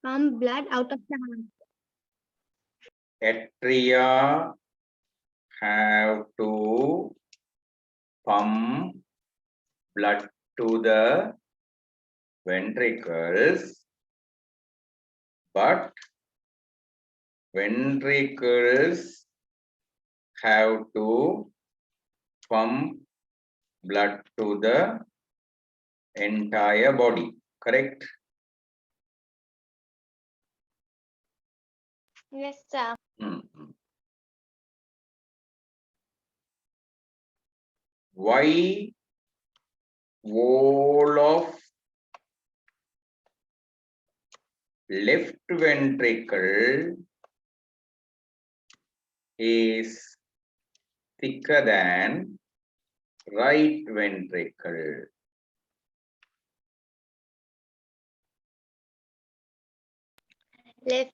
pump blood out of the heart. Atria have to pump blood to the ventricles, but ventricles have to pump blood to the entire body. Correct? Yes, sir. Why wall of left ventricle is thicker than right ventricle? Right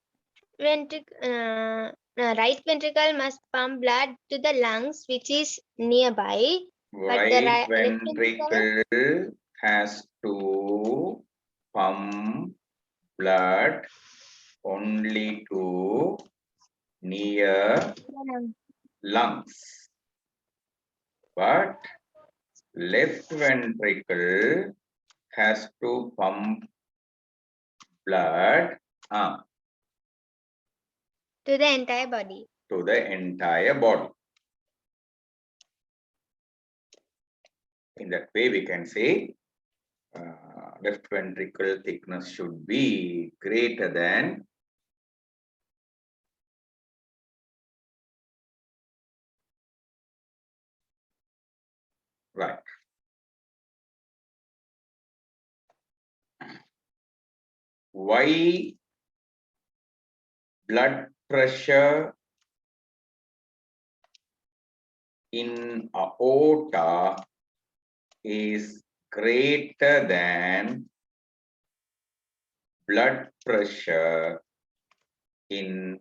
ventricle must pump blood to the lungs, which is nearby. But the Right left ventricle ventricle has to pump blood only to near lungs, but left ventricle has to pump blood to the entire body. To the entire body. In that way, we can say left ventricle thickness should be greater than right. Why blood pressure in aorta is greater than blood pressure in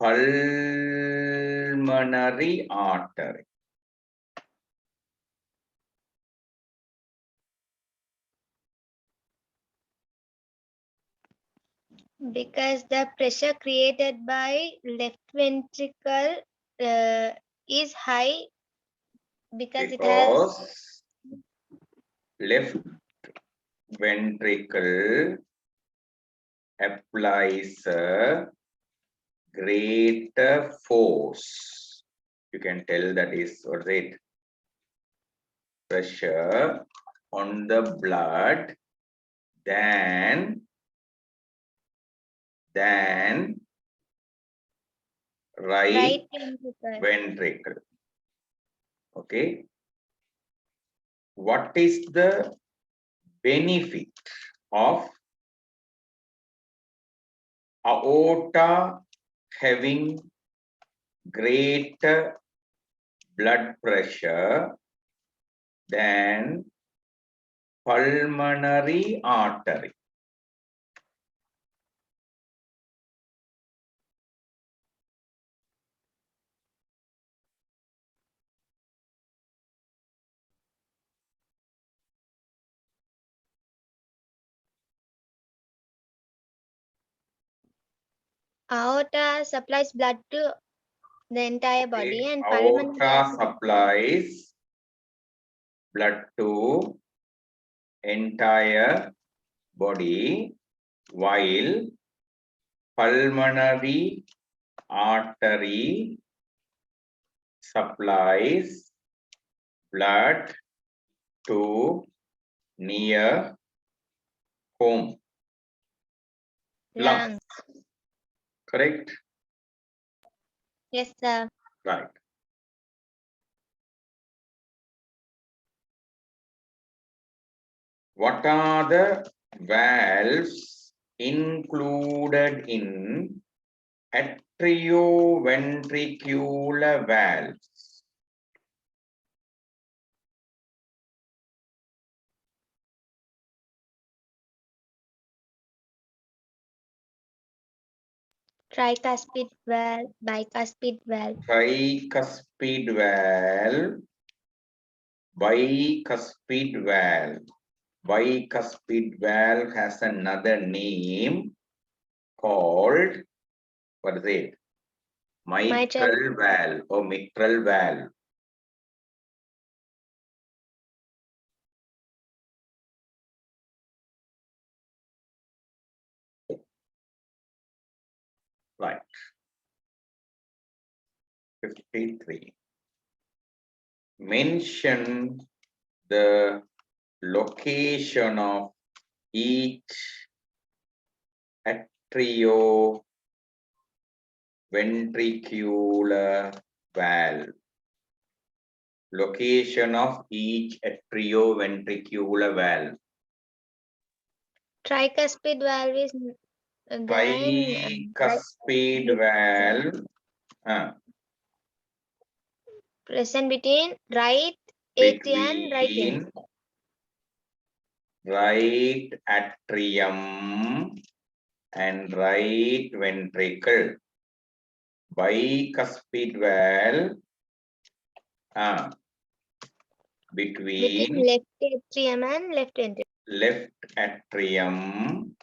pulmonary artery? Because the pressure created by left ventricle is high because it has left ventricle applies a greater force. You can tell that is what is it? Pressure on the blood than right ventricle. Okay. What is the benefit of aorta having greater blood pressure than pulmonary artery? Aorta supplies blood to the entire body, and aorta supplies blood to entire body, while pulmonary artery supplies blood to near home, lungs. Correct? Yes, sir. Right. What are the valves included in atrioventricular valves? Tricuspid valve, bicuspid valve. Tricuspid valve, bicuspid valve. Bicuspid valve has another name, called, what is it? Mitral. Mitral valve or mitral valve. Right. 53. Mention the location of each atrioventricular valve. Location of each atrioventricular valve. Tricuspid valve is then Tricuspid valve. present between right atria and right Between ventricle. right atrium and right ventricle. Bicuspid valve Between between left atrium and left ventricle. left atrium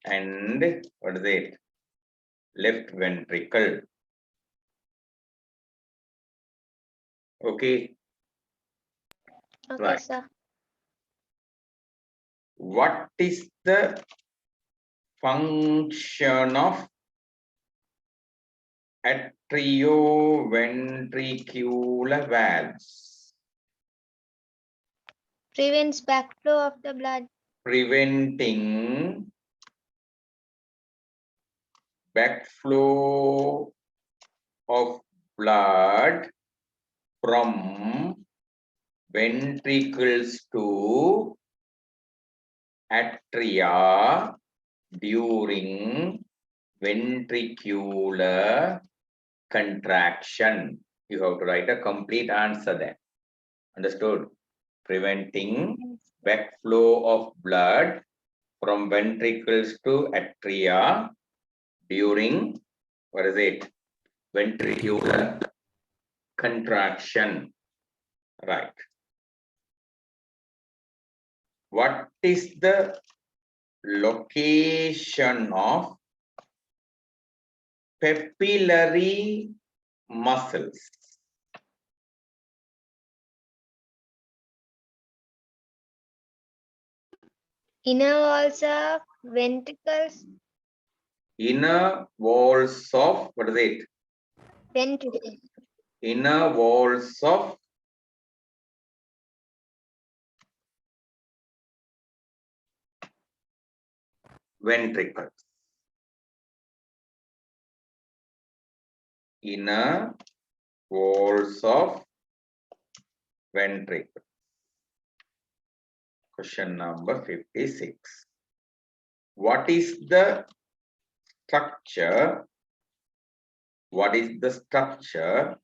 and what is it? Left ventricle. Okay. Okay, Right. sir. What is the function of atrioventricular valves? Prevents backflow of the blood. Preventing backflow of blood from ventricles to atria during ventricular contraction. You have to write a complete answer there. Understood? Preventing backflow of blood from ventricles to atria during, what is it? Ventricular contraction. Right. What is the location of papillary muscles? Inner walls of ventricles. Inner walls of, what is it? Ventricle. Inner walls of ventricles. Inner walls of ventricle. Question number 56. What is the structure? What is the structure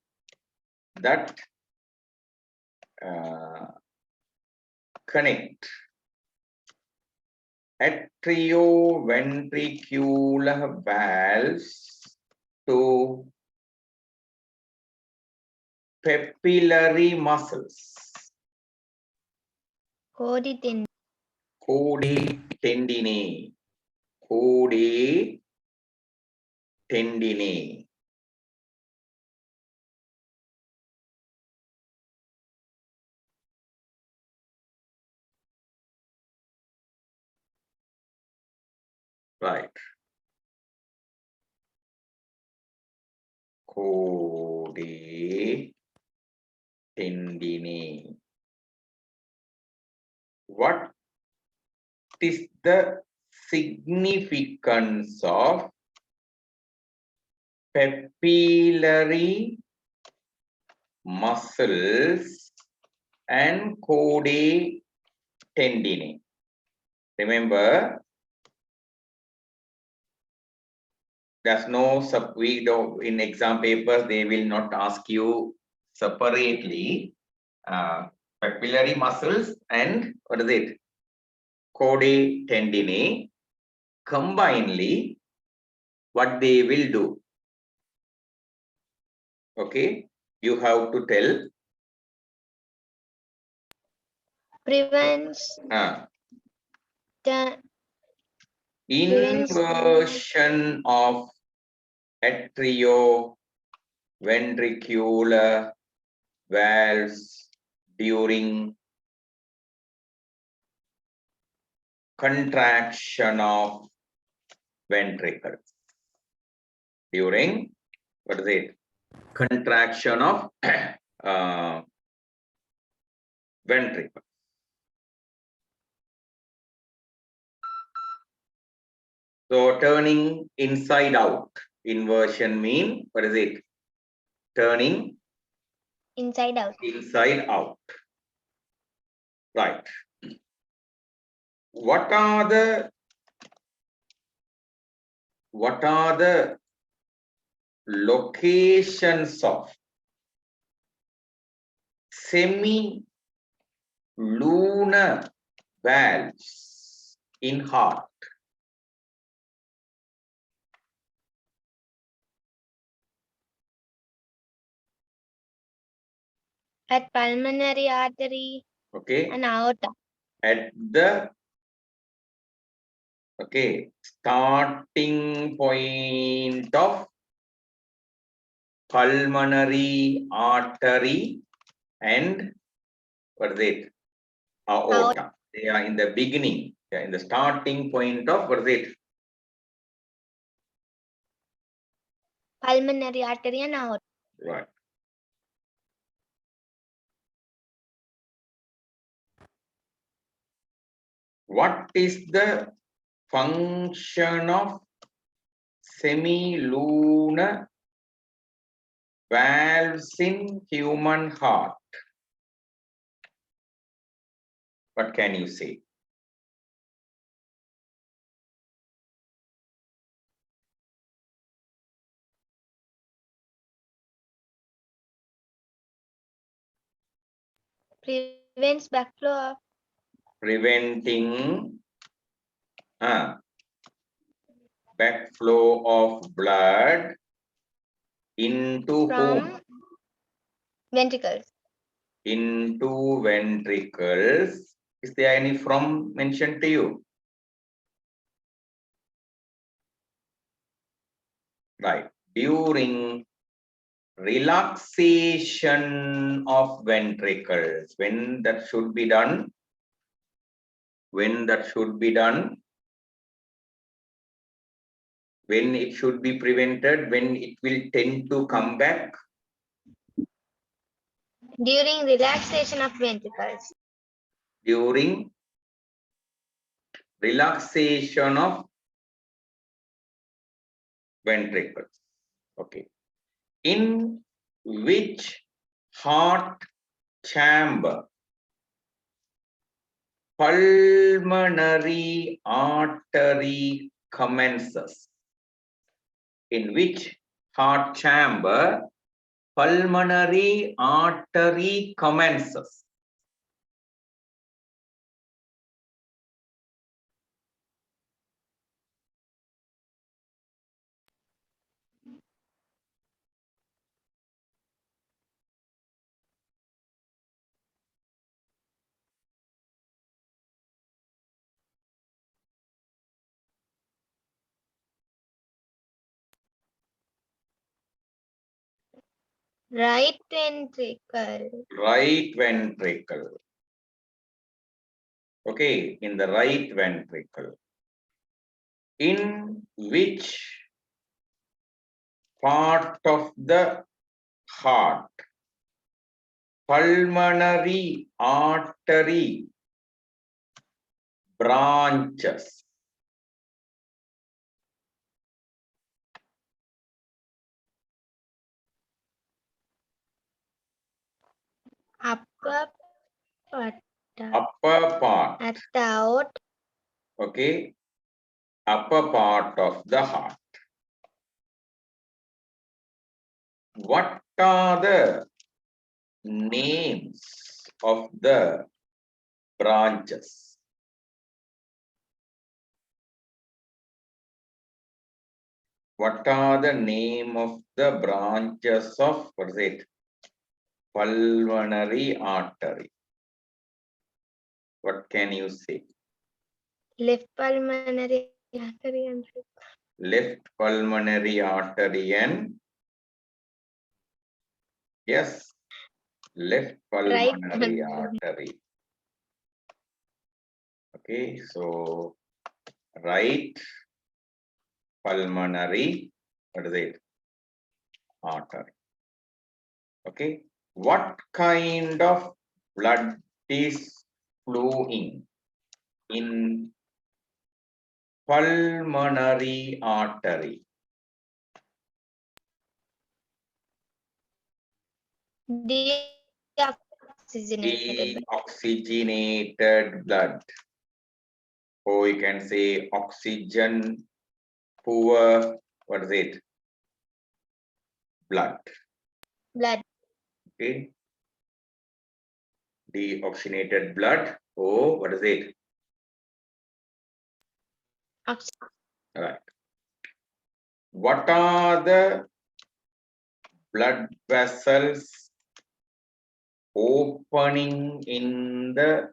that connect atrioventricular valves to papillary muscles? Cody tendon. Cody tendinae. Cody tendinae. Right. Cody tendinae. What is the significance of papillary muscles and Cody tendinae? Remember, there's no in exam papers, they will not ask you separately papillary muscles and what is it? Cody tendinae. Combinedly, what they will do? Okay, you have to tell. Prevents the Inversion of atrioventricular valves during contraction of ventricle. During, what is it? Contraction of ventricle. So turning inside out. Inversion mean, what is it? Turning inside out. Inside out. Right. What are the locations of semi-lunar valves in heart? At pulmonary artery Okay. and aorta. At the starting point of pulmonary artery and what is it? Aorta. They are in the beginning. They are in the starting point of what is it? Pulmonary artery and aorta. Right. What is the function of semi-lunar valves in human heart? What can you say? Prevents backflow of Preventing backflow of blood into from whom? ventricles. Into ventricles. Is there any from mentioned to you? Right. During relaxation of ventricles. When that should be done? When that should be done? When it should be prevented? When it will tend to come back? During relaxation of ventricles. During relaxation of ventricles. Okay. In which heart chamber pulmonary artery commences? In which heart chamber pulmonary artery commences? Right ventricle. Right ventricle. Okay, in the right ventricle. In which part of the heart pulmonary artery branches? Upper part. Upper part. At the aorta. Okay, upper part of the heart. What are the names of the branches? What are the name of the branches of, what is it? Pulmonary artery. What can you say? Left pulmonary artery and left pulmonary artery and yes, left right pulmonary artery. Okay, so right pulmonary, what is it? Artery. Okay, what kind of blood is flowing in pulmonary artery? deoxygenated. Deoxygenated blood, or you can say oxygen poor, what is it? Blood. Blood. Okay, deoxygenated blood, or what is it? Ox- Right. What are the blood vessels opening in the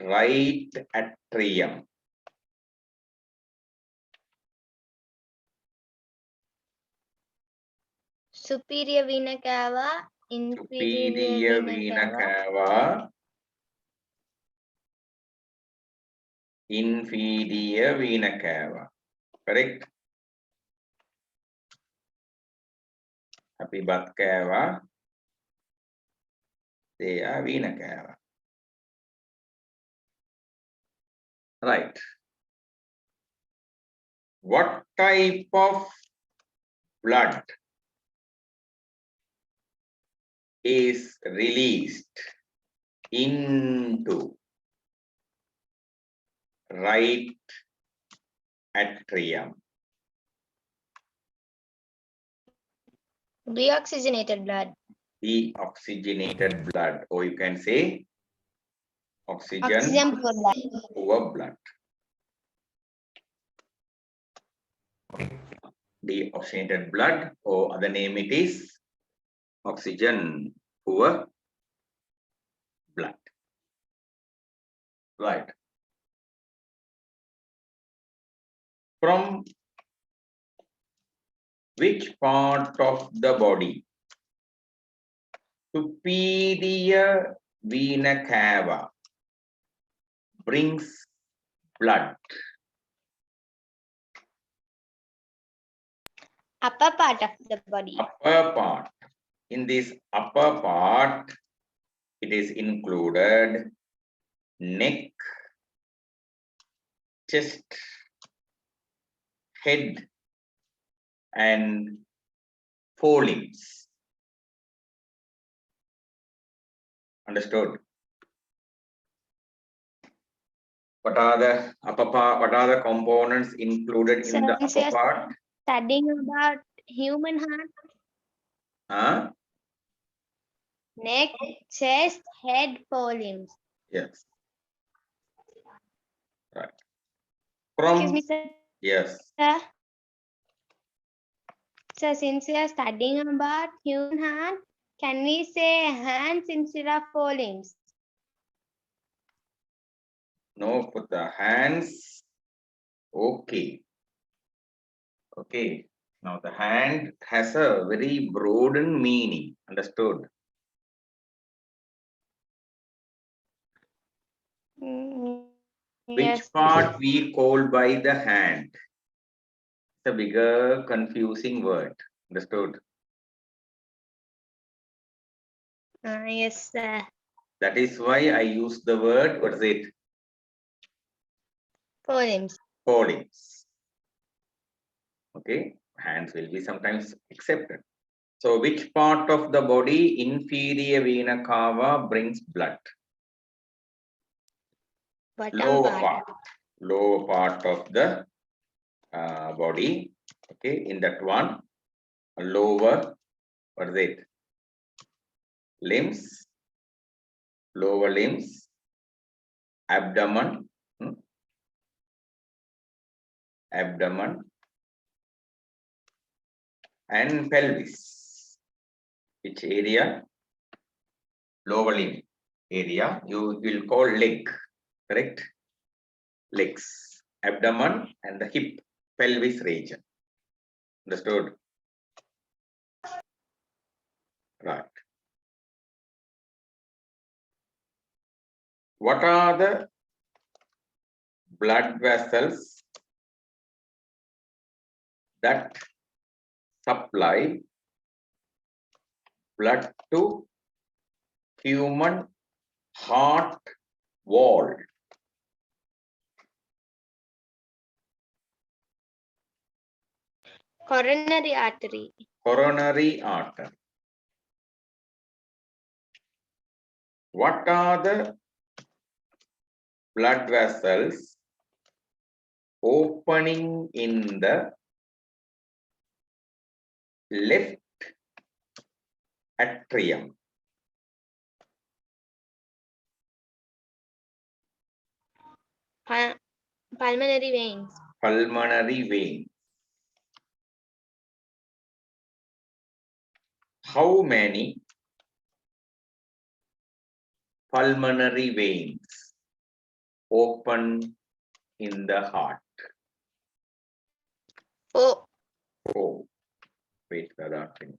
right atrium? superior vena cava, inferior Superior vena vena cava, cava, inferior vena cava. Correct? Happy butt cava, they are vena cava. Right. What type of blood is released into right atrium? deoxygenated blood, Deoxygenated blood, or you can say oxygen oxygen poor blood. poor blood. Deoxygenated blood, or other name it is oxygen poor blood. Right. From which part of the body superior vena cava brings blood? Upper part of the body, Upper part. In this upper part, it is included neck, chest, head, and forelimbs. Understood? What are the upper part? What are the components included in the since upper you're part? studying about human heart, Huh? neck, chest, head, forelimbs. Yes. Right. Excuse me, From sir. yes. So since we are studying about human heart, can we say hands instead of forelimbs? No, put the hands. Okay. Okay. Now the hand has a very broadened meaning. Understood? Mm, Which yes. part we call by the hand? It's a bigger confusing word. Understood? Yes, sir. That is why I use the word, what is it? Forelimbs. Forelimbs. Okay. Hands will be sometimes accepted. So which part of the body inferior vena cava brings blood? Bottom Lower part. part. Lower part of the body. Okay. In that one, lower, what is it? Limbs, lower limbs, abdomen, abdomen, and pelvis. Which area? Lower limb area. You will call leg, correct? Legs. abdomen and the hip, pelvis region. Understood? Right. What are the blood vessels that supply blood to human heart wall? Coronary artery. Coronary artery. What are the blood vessels opening in the left atrium? Pulmonary veins. Pulmonary vein. How many pulmonary veins open in the heart? Oh. Oh, wait for that finish.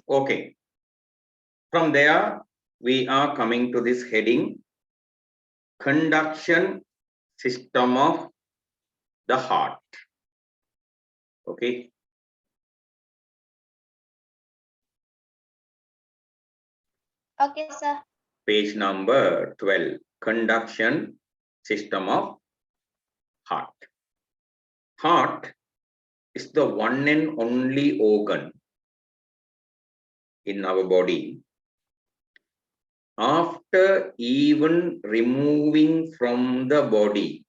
Okay. From there, we are coming to this heading, conduction system of the heart. Okay. Okay, sir. Page number 12, conduction system of heart. Heart is the one and only organ in our body. After even removing from the body,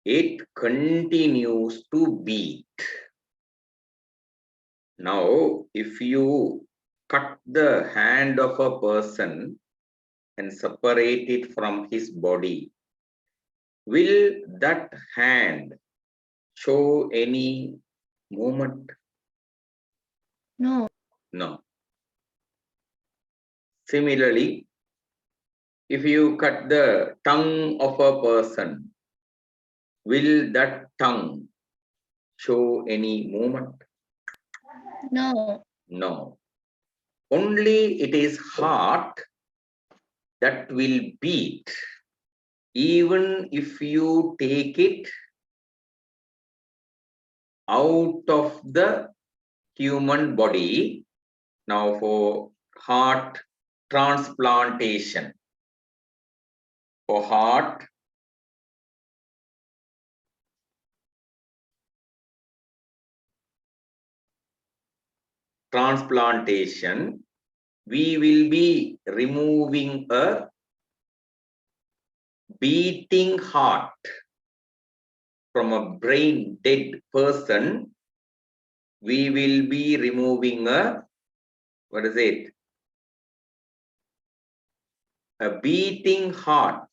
it continues to beat. Now, if you cut the hand of a person and separate it from his body, will that hand show any movement? No. No. Similarly, if you cut the tongue of a person, will that tongue show any movement? No. No. Only it is heart that will beat even if you take it out of the human body. Now for heart transplantation, for heart transplantation, we will be removing a beating heart from a brain dead person. We will be removing a, what is it? A beating heart.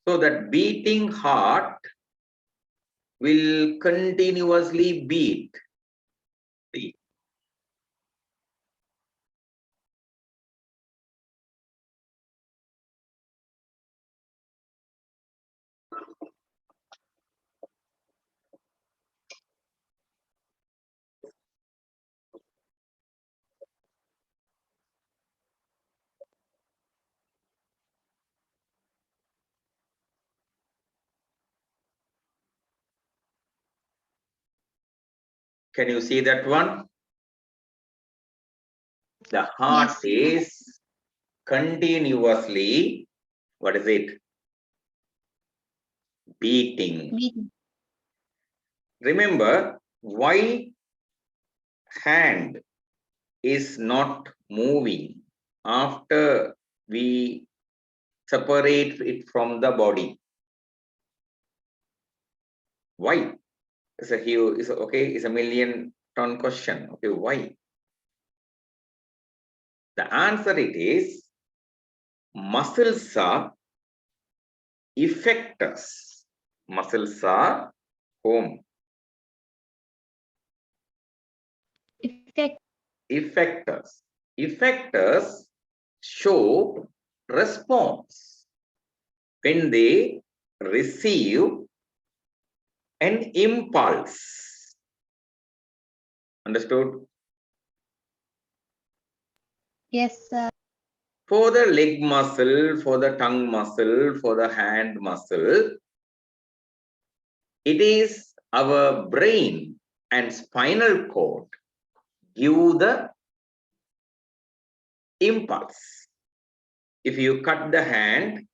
So that beating heart will continuously beat. See, can you see that one? The heart Yes. is continuously, what is it? Beating. Beating. Remember, why hand is not moving after we separate it from the body? Why? It's a huge, it's okay, it's a million-ton question. Okay, why? The answer it is muscles are effectors. Muscles are home. Effect. Effectors. Effectors show response when they receive an impulse. Understood? Yes, sir. For the leg muscle, for the tongue muscle, for the hand muscle, it is our brain and spinal cord give the impulse. If you cut the hand,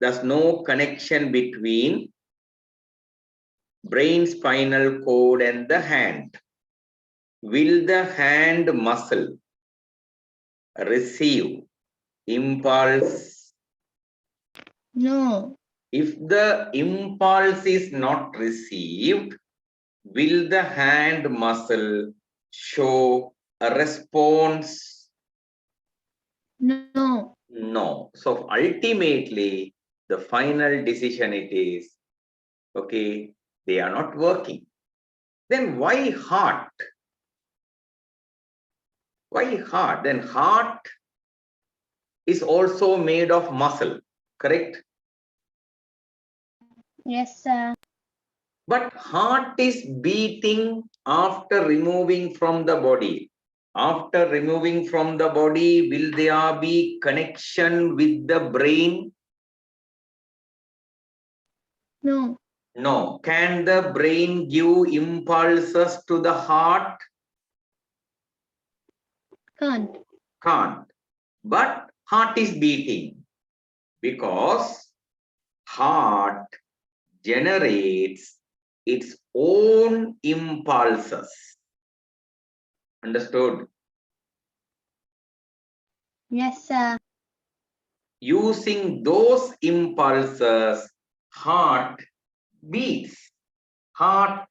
there's no connection between brain, spinal cord and the hand. Will the hand muscle receive impulse? No. If the impulse is not received, will the hand muscle show a response? No. No. So ultimately, the final decision it is, okay, they are not working. Then why heart? Why heart? Then heart is also made of muscle, correct? Yes, sir. But heart is beating after removing from the body. After removing from the body, will there be connection with the brain? No. No. Can the brain give impulses to the heart? Can't. Can't. But heart is beating because heart generates its own impulses. Understood? Yes, sir. Using those impulses, heart beats. Heart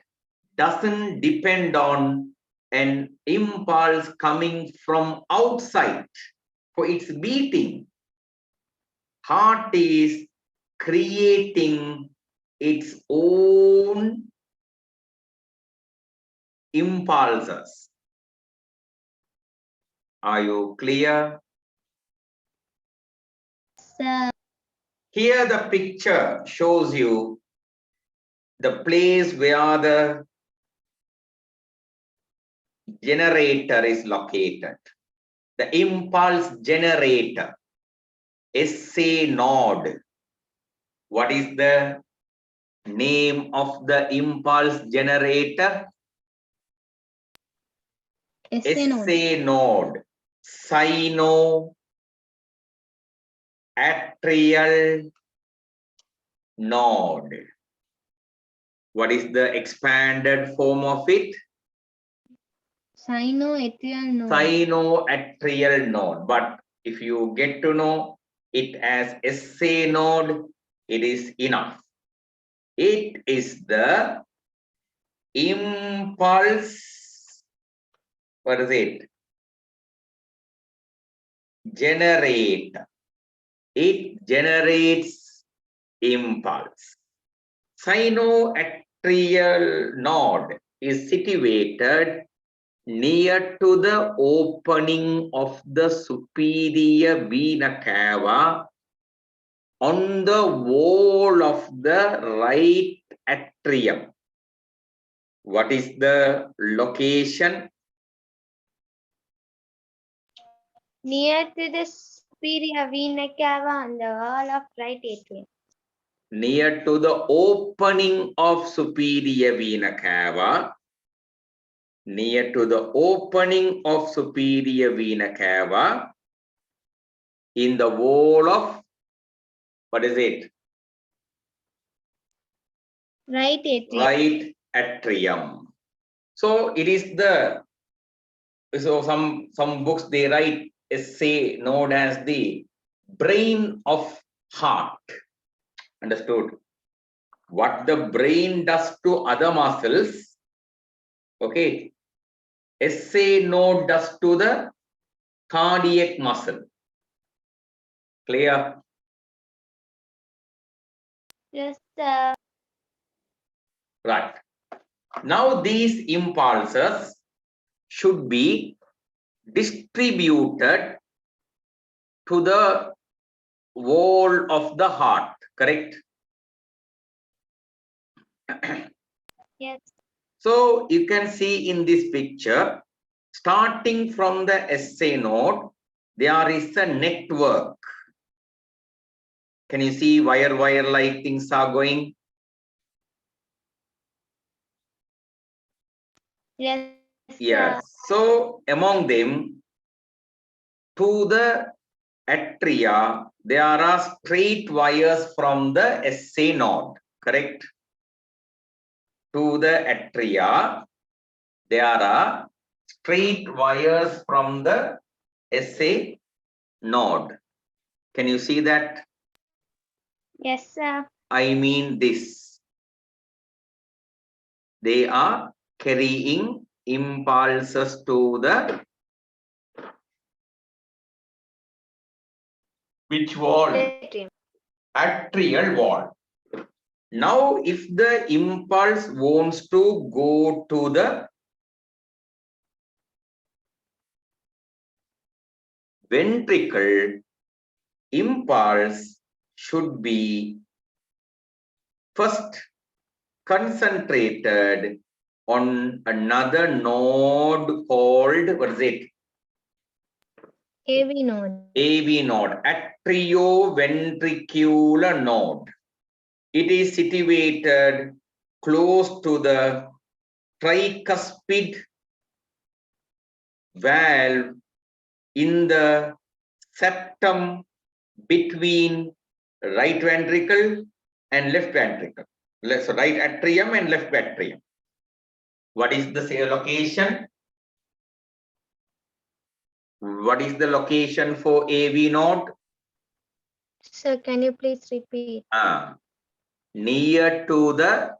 doesn't depend on an impulse coming from outside for its beating. Heart is creating its own impulses. Are you clear? Sir. Here the picture shows you the place where the generator is located. the impulse generator, SA node. What is the name of the impulse generator? SA node. Sinoatrial node. What is the expanded form of it? Sinoatrial node. Sinoatrial node. But if you get to know it as SA node, it is enough. It is the impulse. What is it? Generate. It generates impulse. Sinoatrial node is situated near to the opening of the superior vena cava on the wall of the right atrium. What is the location? Near to the superior vena cava on the wall of right atrium. Near to the opening of superior vena cava. Near to the opening of superior vena cava in the wall of, what is it? Right atrium. Right atrium. So it is the, so some books they write SA known as the brain of heart. Understood? What the brain does to other muscles, okay, SA node does to the cardiac muscle. Clear? Yes, Right. Now these impulses should be distributed to the wall of the heart, correct? yes. So you can see in this picture, starting from the SA node, there is a network. Can you see wire like things are going? Yes. Yes. So among them, to the atria, there are straight wires from the SA node, correct? To the atria, there are straight wires from the SA node. Can you see that? Yes, sir. I mean this. They are carrying impulses to the which wall? Atrium. Atrial wall. Now, if the impulse wants to go to the ventricle, impulse should be first concentrated on another node called, what is it? AV node. AV node, atrioventricular node. It is situated close to the tricuspid valve in the septum between right ventricle and left ventricle. So right atrium and left atrium. What is the location? What is the location for AV node? Sir, can you please repeat? Near to the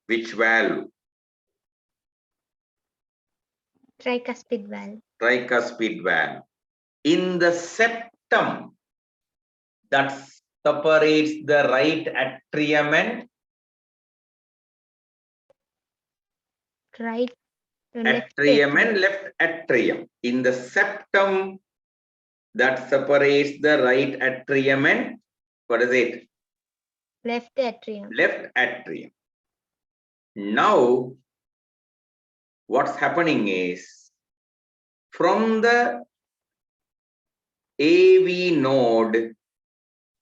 which valve? Tricuspid valve. Tricuspid valve. In the septum that separates the right atrium and Right. left atrium. In the septum that separates the right atrium and, what is it? Left atrium. Left atrium. Now, what's happening is from the AV node,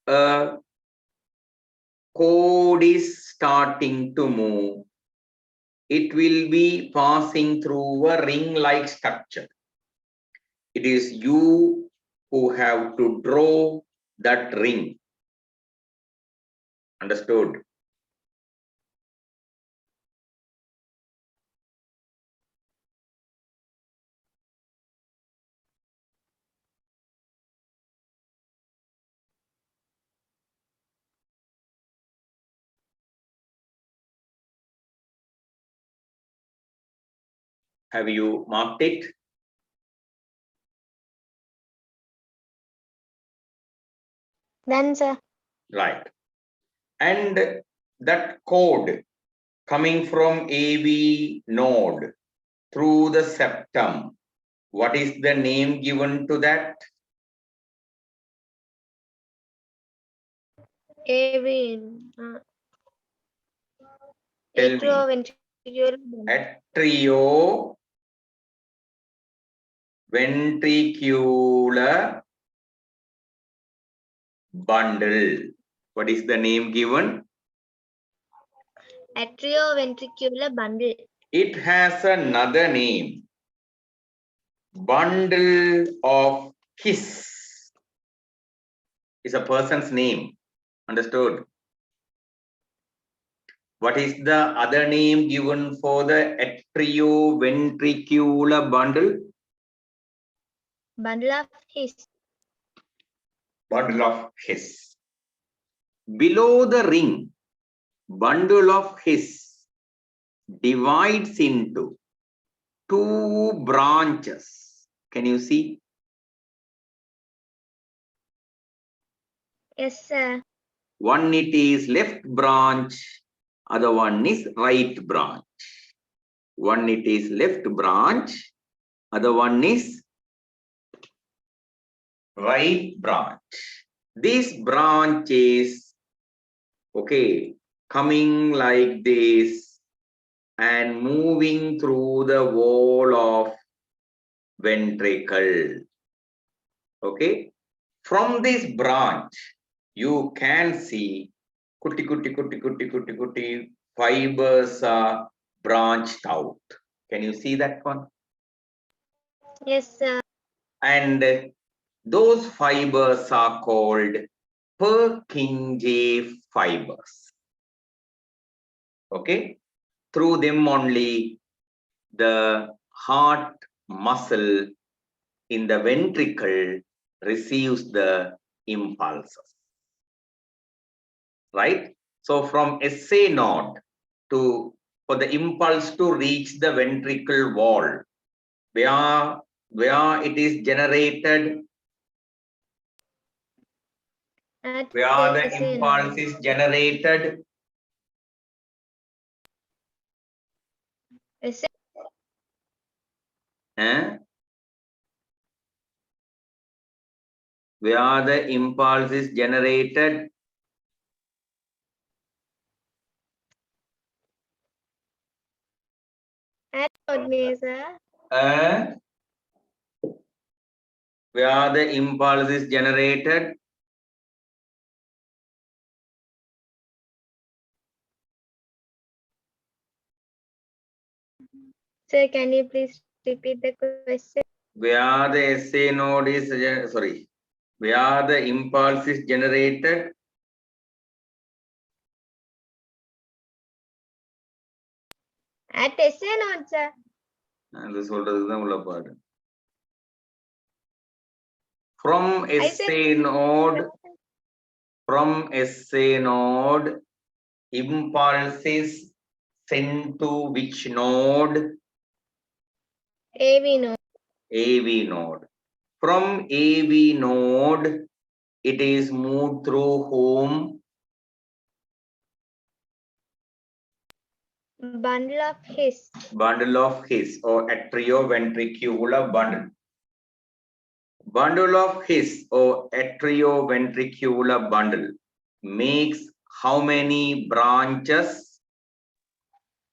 a code is starting to move. It will be passing through a ring-like structure. It is you who have to draw that ring. Understood? Have you marked it? Done, sir. Right. And that code coming from AV node through the septum, what is the name given to that? AV. Tell me. Atrioventricular Atrioventricular bundle. What is the name given? Atrioventricular bundle. It has another name. Bundle of His is a person's name. Understood? What is the other name given for the atrioventricular bundle? Bundle of his. Bundle of His. Below the ring, bundle of His divides into two branches. Can you see? Yes, sir. One it is left branch, other one is right branch. One it is left branch, other one is right branch. This branch is, okay, coming like this and moving through the wall of ventricle. Okay, from this branch, you can see kuti fibers are branched out. Can you see that one? Yes, sir. And those fibers are called Purkinje fibers. Okay, through them only the heart muscle in the ventricle receives the impulses. Right? So from SA node to for the impulse to reach the ventricle wall, where it is generated, At where the SA impulse node. is generated, SA. eh? Where the impulse is generated, At node, sir. eh? Where the impulse is generated, Sir, can you please repeat the question? where the SA node is, sorry, where the impulse is generated, At SA node, sir. அது சொல்றதுதான் உள்ள பாடு. From I said SA node, from SA node, impulses sent to which node? AV node. AV node. From AV node, it is moved through whom? Bundle of his. Bundle of His or atrioventricular bundle. Bundle of His or atrioventricular bundle makes how many branches?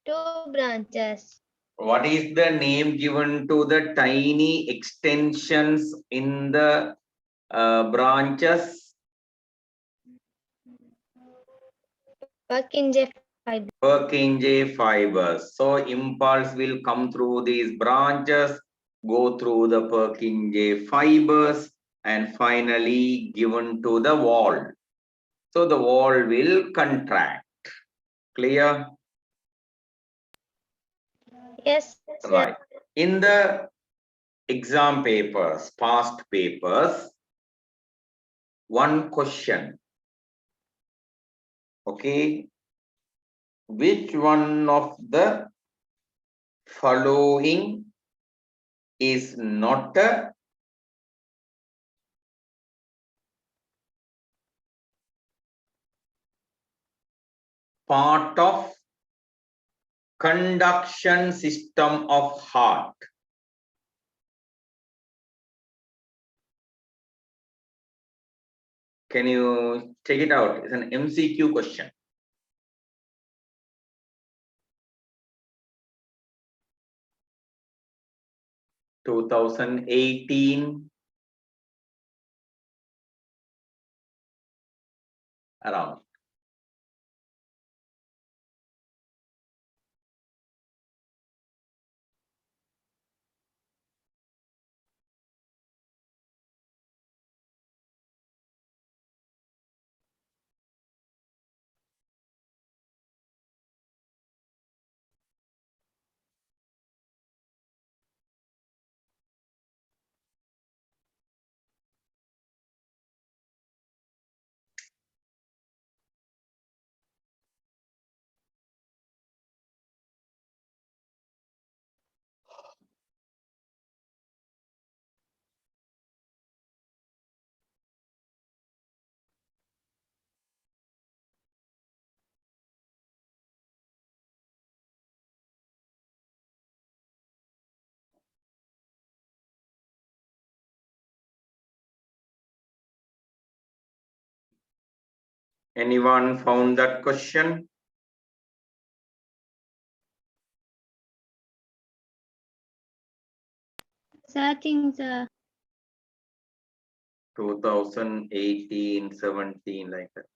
2 branches. What is the name given to the tiny extensions in the branches? Purkinje fiber. Purkinje fibers. So impulse will come through these branches, go through the Purkinje fibers, and finally given to the wall. So the wall will contract. Clear? Yes, sir. Right. In the exam papers, past papers, one question. Okay. Which one of the following is not a part of conduction system of heart? Can you check it out? It's an MCQ question. 2018 around. Anyone found that question? Searching, sir. 2018, 17, like that.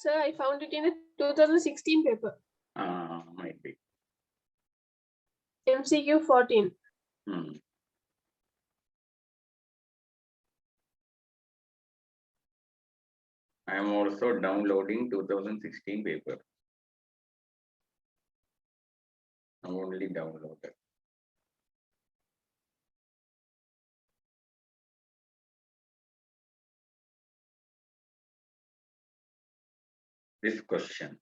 Sir, I found it in a 2016 paper. Might be. MCQ 14. Hmm. I am also downloading 2016 paper. I'm only downloaded. This question.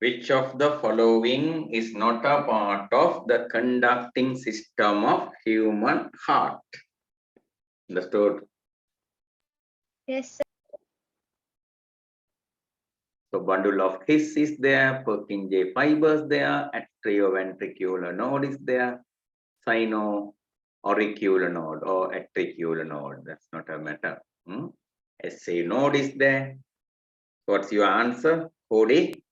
Which of the following is not a part of the conducting system of human heart? Understood? Yes, sir. So bundle of His is there, Purkinje fibers there, atrioventricular node is there, sino-auricular node or atricular node. That's not a matter. SA node is there. What's your answer? Cody?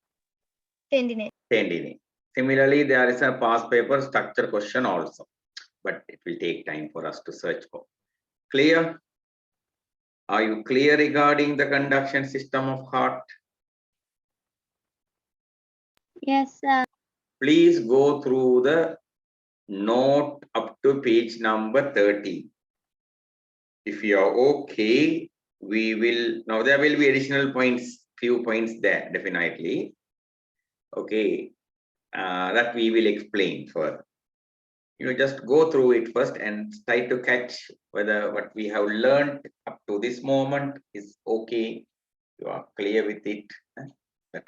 Tendinate. Tendinate. Similarly, there is a past paper structure question also, but it will take time for us to search for. Clear? Are you clear regarding the conduction system of heart? Yes, sir. Please go through the note up to page number 30. If you are okay, we will, now there will be additional points, few points there, definitely. Okay, that we will explain further. You just go through it first and try to catch whether what we have learned up to this moment is okay. You are clear with it. That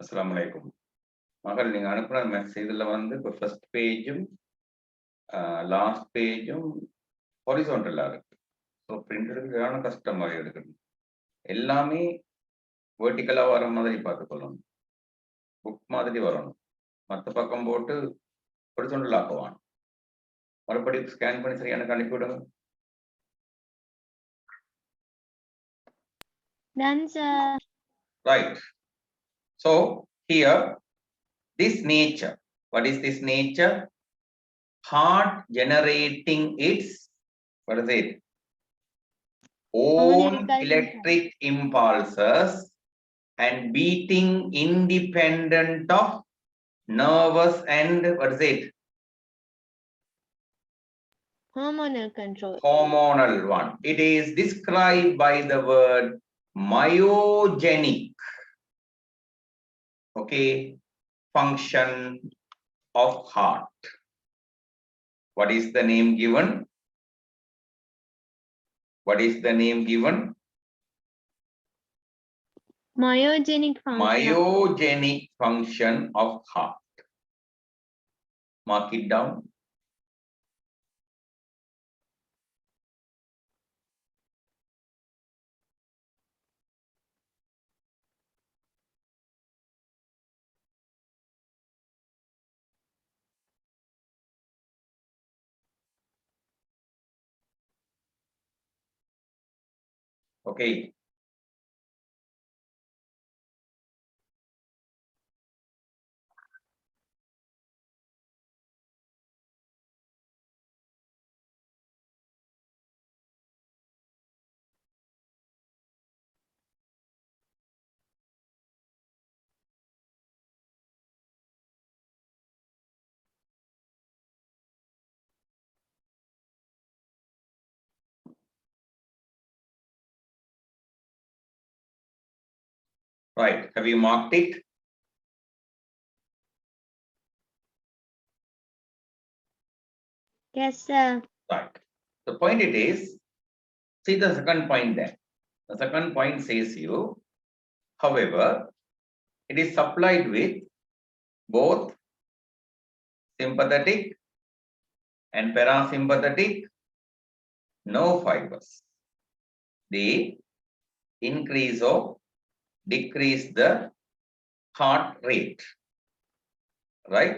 Assalamu alaikum. மகள் நீங்க அனுப்புன மெசேஜ்ல வந்து இப்போ first பேஜும் last பேஜும் ஹொரிசோண்டலா இருக்கு. So பிரிண்டருக்கான கஷ்டமாக எடுக்கணும். எல்லாமே வேர்டிக்கலா வர மாதிரி பார்த்துக்கொள்ளணும். புக் மாதிரி வரணும். மற்ற பக்கம் போட்டு ஹொரிசோண்டல் ஆக்குவான். மறுபடியும் ஸ்கேன் பண்ணி சரியா எனக்கு அனுப்பிவிடுங்க. Done, sir. Right. So here this nature, what is this nature? Heart generating its, what is it? Own electric impulses and beating independent of nervous and, what is it? Hormonal control. Hormonal one. It is described by the word myogenic. Okay, function of heart. What is the name given? What is the name given? Myogenic function. Myogenic function of heart. Mark it down. Okay. Right. Have you marked it? Yes, sir. Right. The point it is, see the second point there. The second point says you, however, it is supplied with both sympathetic and parasympathetic nerve fibers. They increase or decrease the heart rate. Right?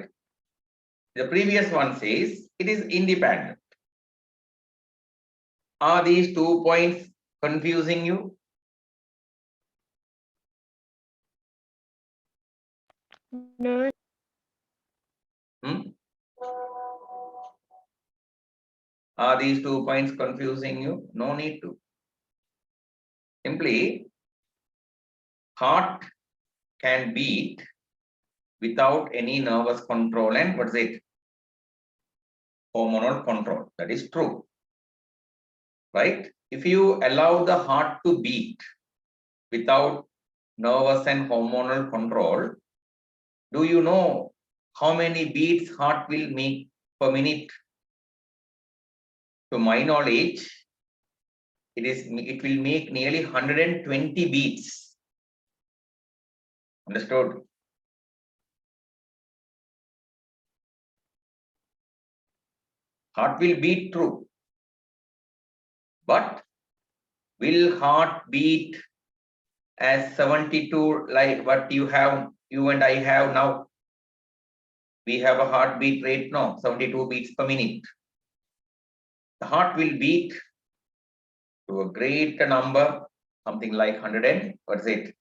The previous one says it is independent. Are these 2 points confusing you? No. Are these 2 points confusing you? No need to. Simply, heart can beat without any nervous control and what is it? Hormonal control. That is true. Right? If you allow the heart to beat without nervous and hormonal control, do you know how many beats heart will make per minute? To my knowledge, it will make nearly 120 beats. Understood? Heart will beat true. But will heart beat as 72 like what you and I have now? We have a heartbeat rate now, 72 beats per minute. The heart will beat to a great number, something like 100 and what is it?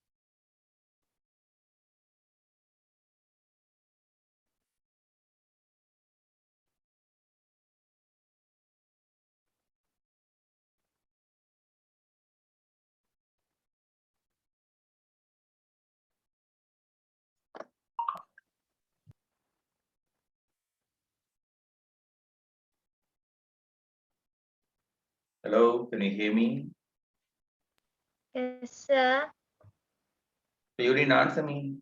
Hello, can you hear me? Yes, sir. You didn't answer me.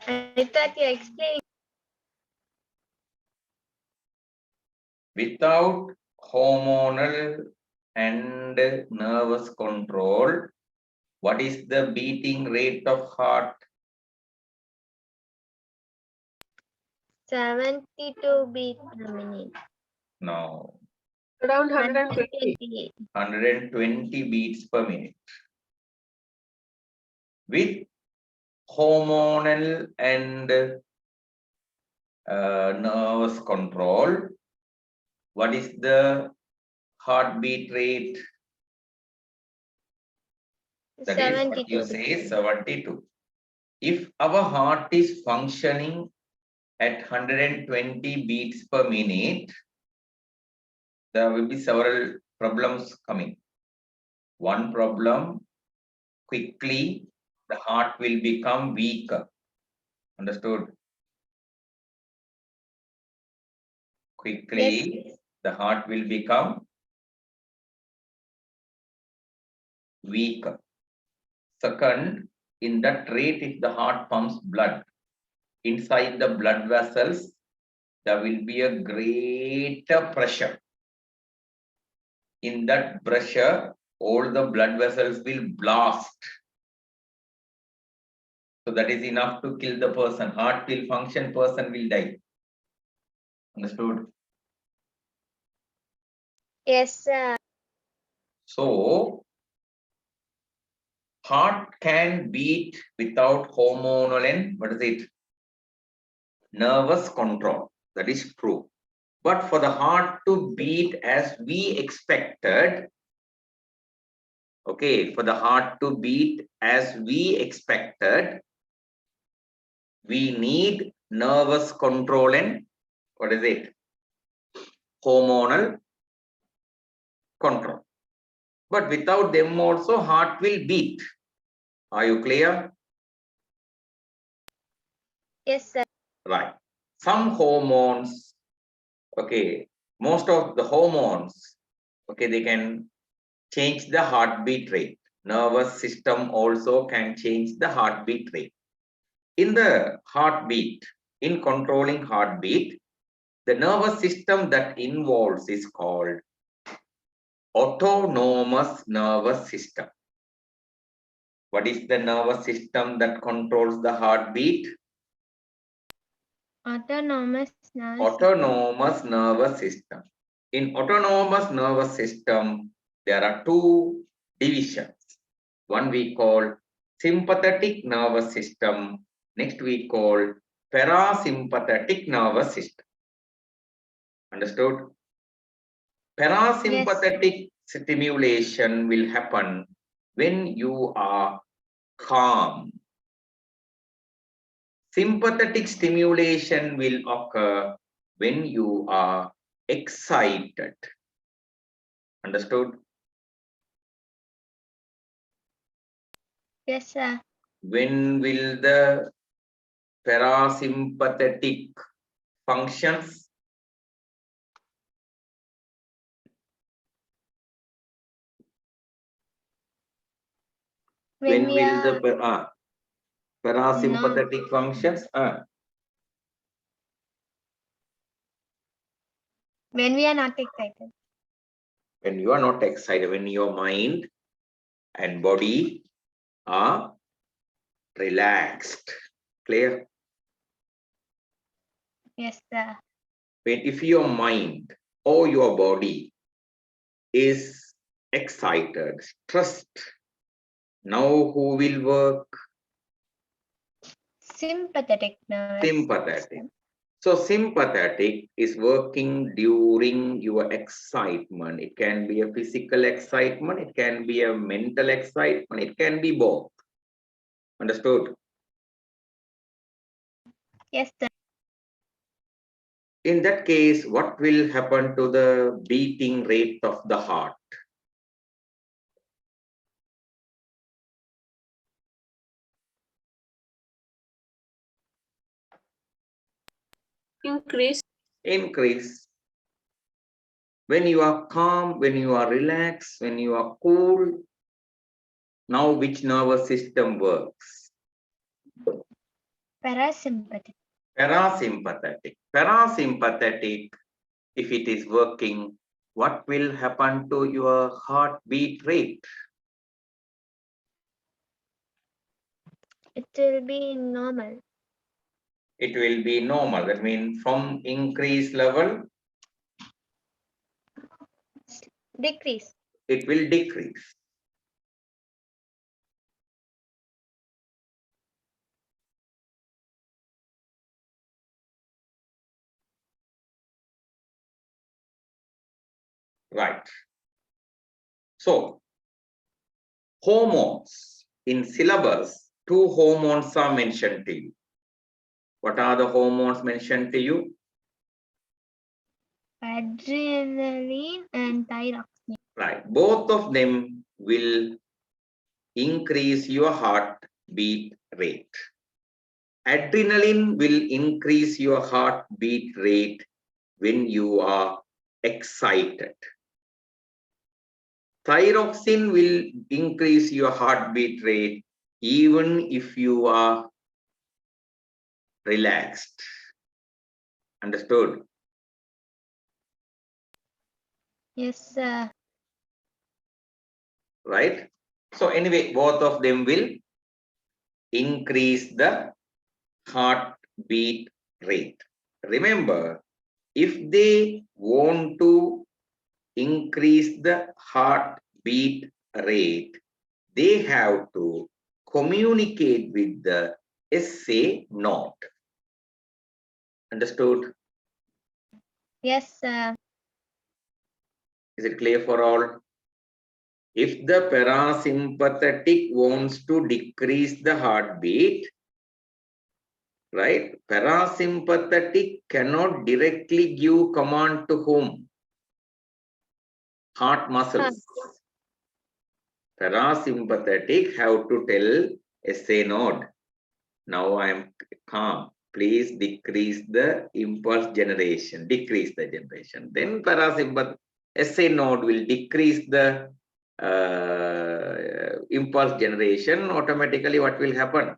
I thought you explained. Without hormonal and nervous control, what is the beating rate of heart? 72 beats per minute. No, Around 120. 120. 120 beats per minute. With hormonal and nervous control, what is the heartbeat rate? That is what you 72. say, 72. If our heart is functioning at 120 beats per minute, there will be several problems coming. One problem, quickly the heart will become weaker. Understood? Quickly Yes. the heart will become weaker. Second, in that rate, if the heart pumps blood inside the blood vessels, there will be a greater pressure. In that pressure, all the blood vessels will blast. So that is enough to kill the person. Heart will function, person will die. Understood? Yes, sir. So, heart can beat without hormonal and what is it? Nervous control. That is true. But for the heart to beat as we expected, okay, for the heart to beat as we expected, we need nervous control and what is it? Hormonal control. But without them also heart will beat. Are you clear? Yes, sir. Right. Some hormones, okay, most of the hormones, okay, they can change the heartbeat rate. Nervous system also can change the heartbeat rate. In the heartbeat, in controlling heartbeat, the nervous system that involves is called autonomous nervous system. What is the nervous system that controls the heartbeat? Autonomous nervous Autonomous nervous system. In autonomous nervous system, there are two divisions. One we call sympathetic nervous system. Next we call parasympathetic nervous system. Understood? Parasympathetic stimulation will happen when you are calm. Sympathetic stimulation will occur when you are excited. Understood? Yes, sir. When will the parasympathetic functions? When When we will are the parasympathetic functions? when we are not excited. When you are not excited, when your mind and body are relaxed. Clear? Yes, sir. If your mind or your body is excited, stressed, now who will work? Sympathetic nervous Sympathetic. system. So sympathetic is working during your excitement. It can be a physical excitement, it can be a mental excitement, it can be both. Understood? Yes, sir. In that case, what will happen to the beating rate of the heart? Increase. Increase. When you are calm, when you are relaxed, when you are cool, now which nervous system works? Parasympathetic. Parasympathetic. Parasympathetic, if it is working, what will happen to your heartbeat rate? It will be normal. It will be normal. That means from increased level, Decrease. it will decrease. Right. So, hormones. In syllabus, 2 hormones are mentioned to you. What are the hormones mentioned to you? Adrenaline and thyroxine. Right. Both of them will increase your heartbeat rate. Adrenaline will increase your heartbeat rate when you are excited. Thyroxine will increase your heartbeat rate even if you are relaxed. Understood? Yes, sir. Right? So anyway, both of them will increase the heartbeat rate. Remember, if they want to increase the heartbeat rate, they have to communicate with the SA node. Understood? Yes, sir. Is it clear for all? If the parasympathetic wants to decrease the heartbeat, right? Parasympathetic cannot directly give command to whom? Heart muscles. Parasympathetic have to tell SA node, now I am calm. Please decrease the impulse generation, decrease the generation. Then parasympathetic SA node will decrease the impulse generation. Automatically, what will happen?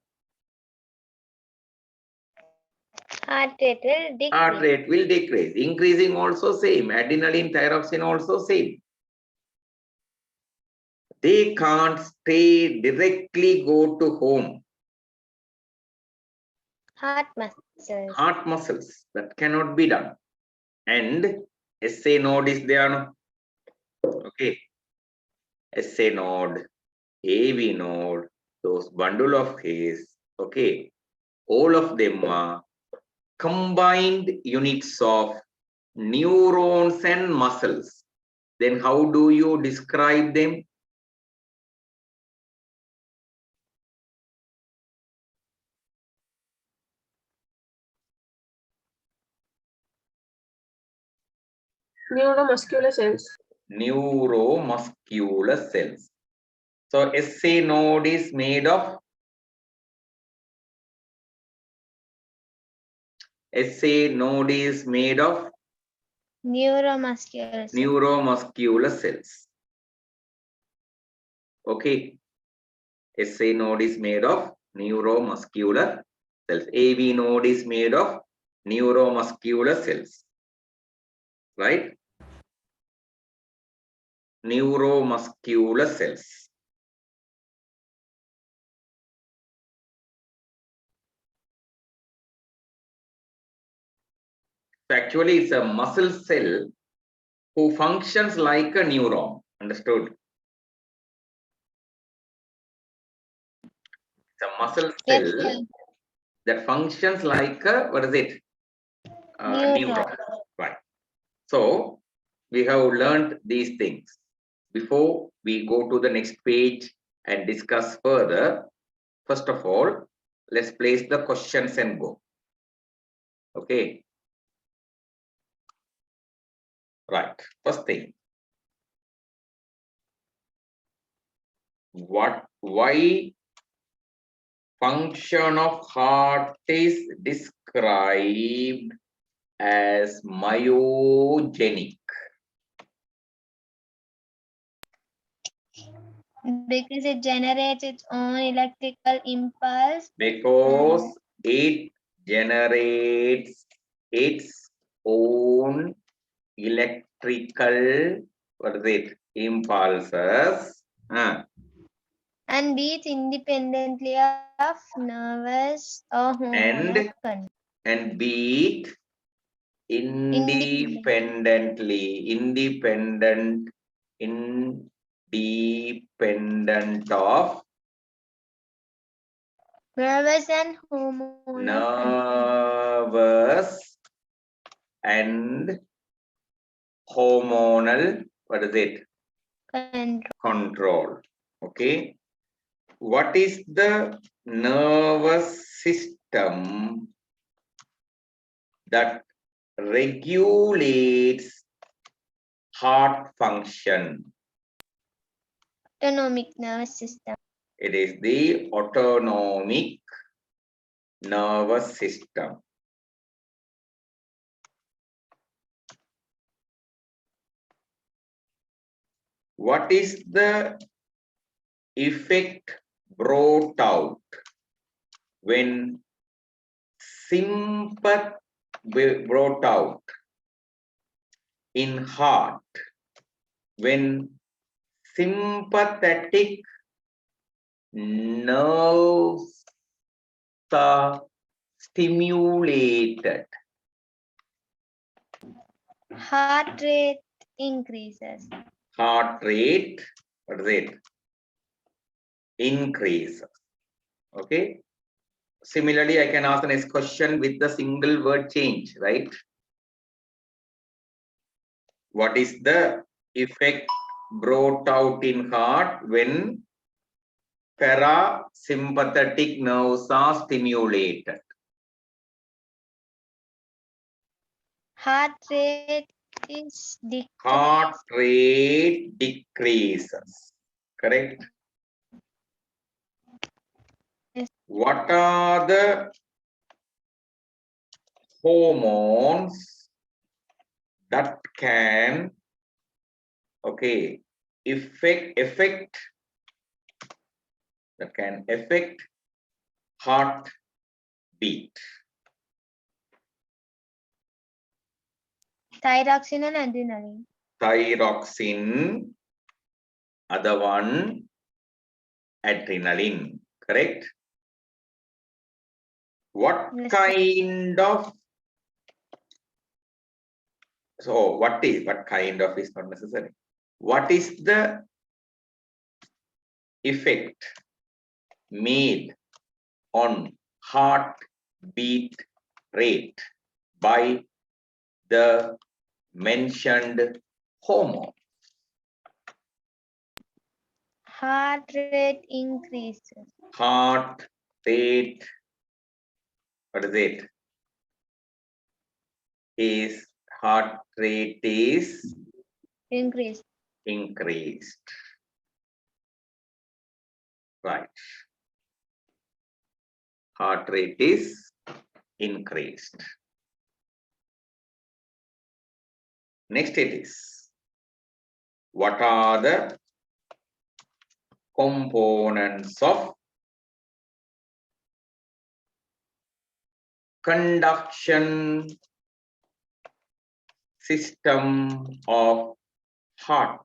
Heart rate will decrease. Heart rate will decrease. Increasing also same. Adrenaline, thyroxine also same. They can't stay directly go to home. Heart muscles. Heart muscles. That cannot be done. And SA node is there. No? Okay. SA node, AV node, those bundle of hairs. Okay. All of them are combined units of neurons and muscles. Then how do you describe them? Neuromuscular cells. Neuromuscular cells. So SA node is made of SA node is made of Neuromuscular cells. neuromuscular cells. Okay. SA node is made of neuromuscular cells. AV node is made of neuromuscular cells. Right? Neuromuscular cells. actually it's a muscle cell who functions like a neuron. Understood? It's a muscle Yes, cell sir. that functions like a, what is it? Neuron. Neuron. Right. So we have learned these things. Before we go to the next page and discuss further, first of all, let's place the questions and go. Okay. Right. First thing. Why function of heart is described as myogenic? Because it generates its own electrical impulse. Because it generates its own electrical, what is it, impulses, And beats independently of nervous or hormonal and control. beat independent of Nervous and hormonal control. nervous and hormonal, what is it, control. Okay, what is the nervous system that regulates heart function? Autonomic nervous system. It is the autonomic nervous system. What is the effect brought out when sympath brought out in heart when sympathetic nerves are stimulated? Heart rate increases. Heart rate, what is it, increases. Okay, similarly I can ask the next question with the single word change, right? What is the effect brought out in heart when parasympathetic nerves are stimulated? Heart rate is Heart decreased. rate decreases. Correct? Yes. What are the hormones that can, okay, affect heart beat? Thyroxine and adrenaline. Thyroxine, other one adrenaline. Correct? What Yes, kind of, so what kind of is not necessary. What is the effect made on heart beat rate by the mentioned hormone? heart rate increases. Heart rate, what is it? Is heart rate is Increase. increased. Right. Heart rate is increased. Next it is, what are the components of conduction system of heart?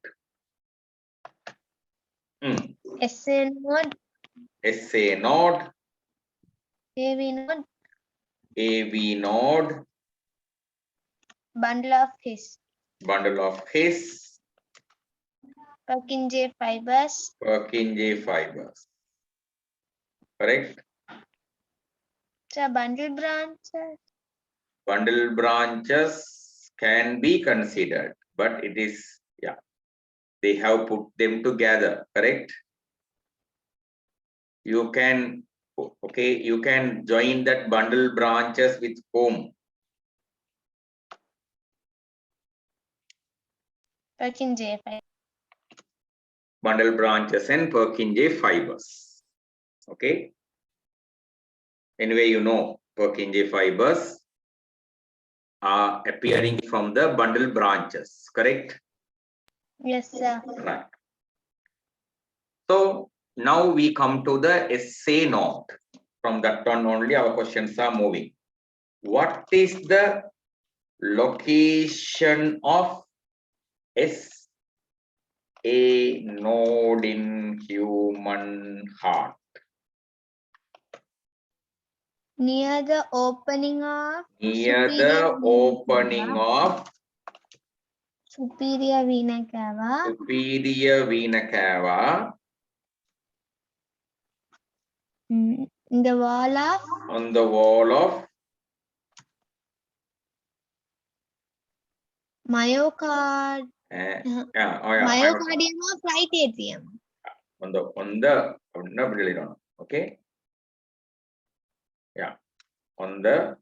SA node, SA node, AV node, AV node, Bundle of his. Bundle of his Purkinje fibers. Purkinje fibers. Correct? So bundle branches. Bundle branches can be considered, but it is, yeah, they have put them together, correct? You can, okay, you can join that bundle branches with whom? Purkinje fibers. Bundle branches and Purkinje fibers. Okay. Anyway, you know Purkinje fibers are appearing from the bundle branches, correct? Yes, sir. Right. So now we come to the essay note. From that one only our questions are moving. What is the location of SA node in human heart? Near the opening of Near the opening of superior vena cava. superior vena cava. In the wall of On the wall of myocard. Myocardium of right atrium. on the okay, yeah, on the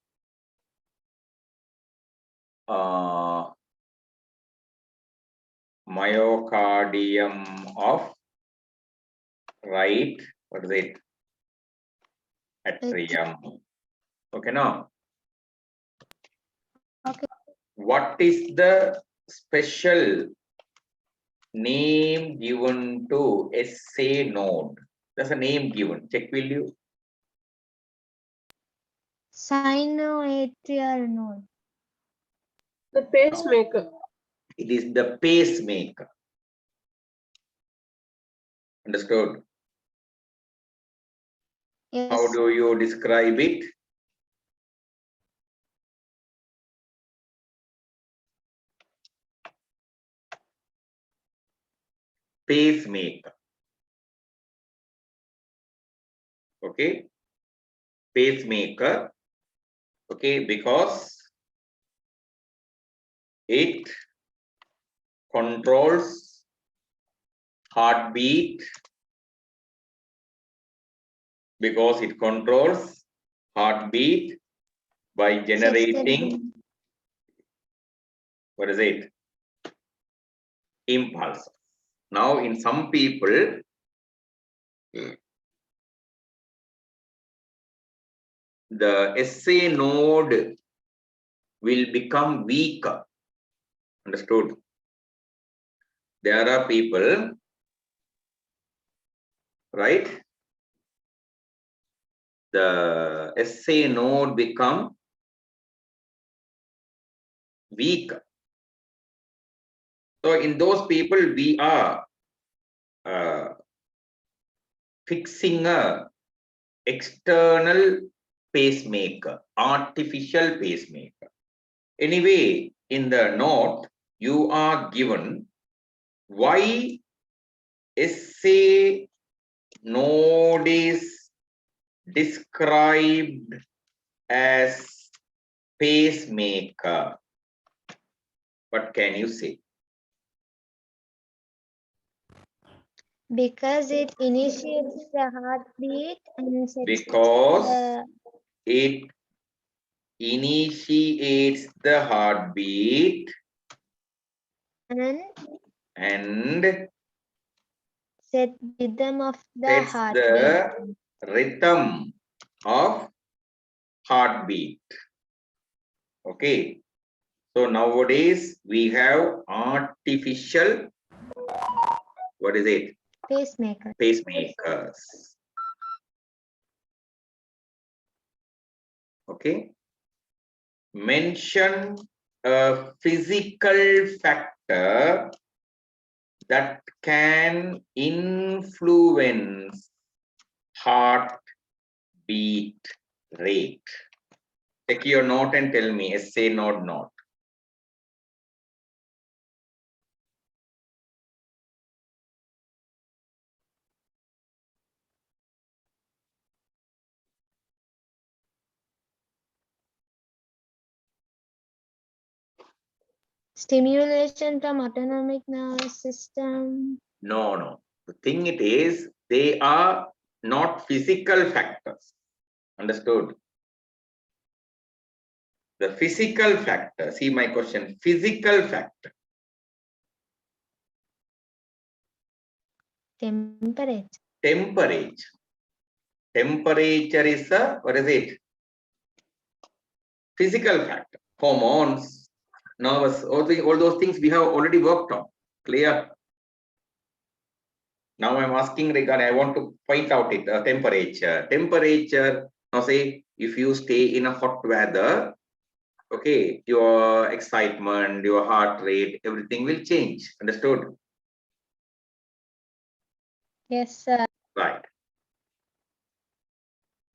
myocardium of right, what is it, atrium. Okay, now Okay. what is the special name given to SA node? There's a name given. Check, will you? Sinoatrial node. The pacemaker. It is the pacemaker. Understood? Yes. How do you describe it? Pacemaker. Okay. Pacemaker. Okay, because it controls heartbeat, because it controls heartbeat by generating, what is it, impulse. Now in some people, the SA node will become weaker. Understood? There are people, right? The SA node become weak. So in those people, we are fixing a external pacemaker, artificial pacemaker. Anyway, in the note, you are given why SA node is described as pacemaker. What can you say? Because it initiates the heartbeat and sets Because it initiates the heartbeat and set rhythm of the sets heartbeat. the rhythm of heartbeat. Okay. So nowadays we have artificial, what is it? Pacemaker. Pacemakers. Okay. Mention a physical factor that can influence heartbeat rate. Take your note and tell me, SA node note. Stimulation from autonomic nervous system. No. The thing it is, they are not physical factors. Understood? The physical factor, see my question, physical factor. Temperature. Temperature. Temperature is a, what is it? Physical factor. Hormones, nervous, all those things we have already worked on. Clear? Now I'm asking regarding, I want to point out it, temperature. Temperature, now say, if you stay in a hot weather, okay, your excitement, your heart rate, everything will change. Understood? Yes, sir. Right.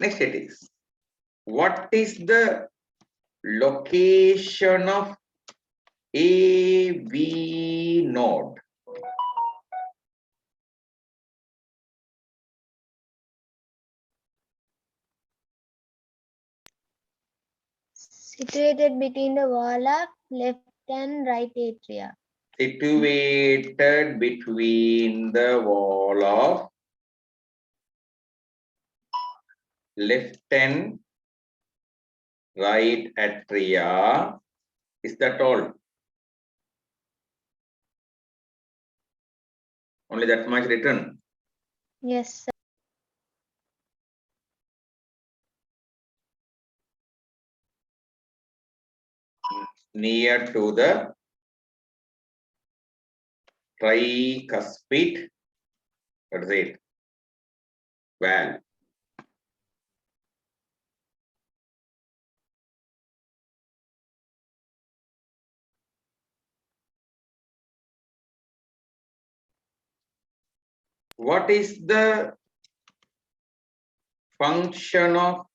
Next it is, what is the location of AV node? Situated between the wall of left and right atria. Situated between the wall of left and right atria. Is that all? Only that much written. Yes, sir. Near to the tricuspid, what is it? Valve. What is the function of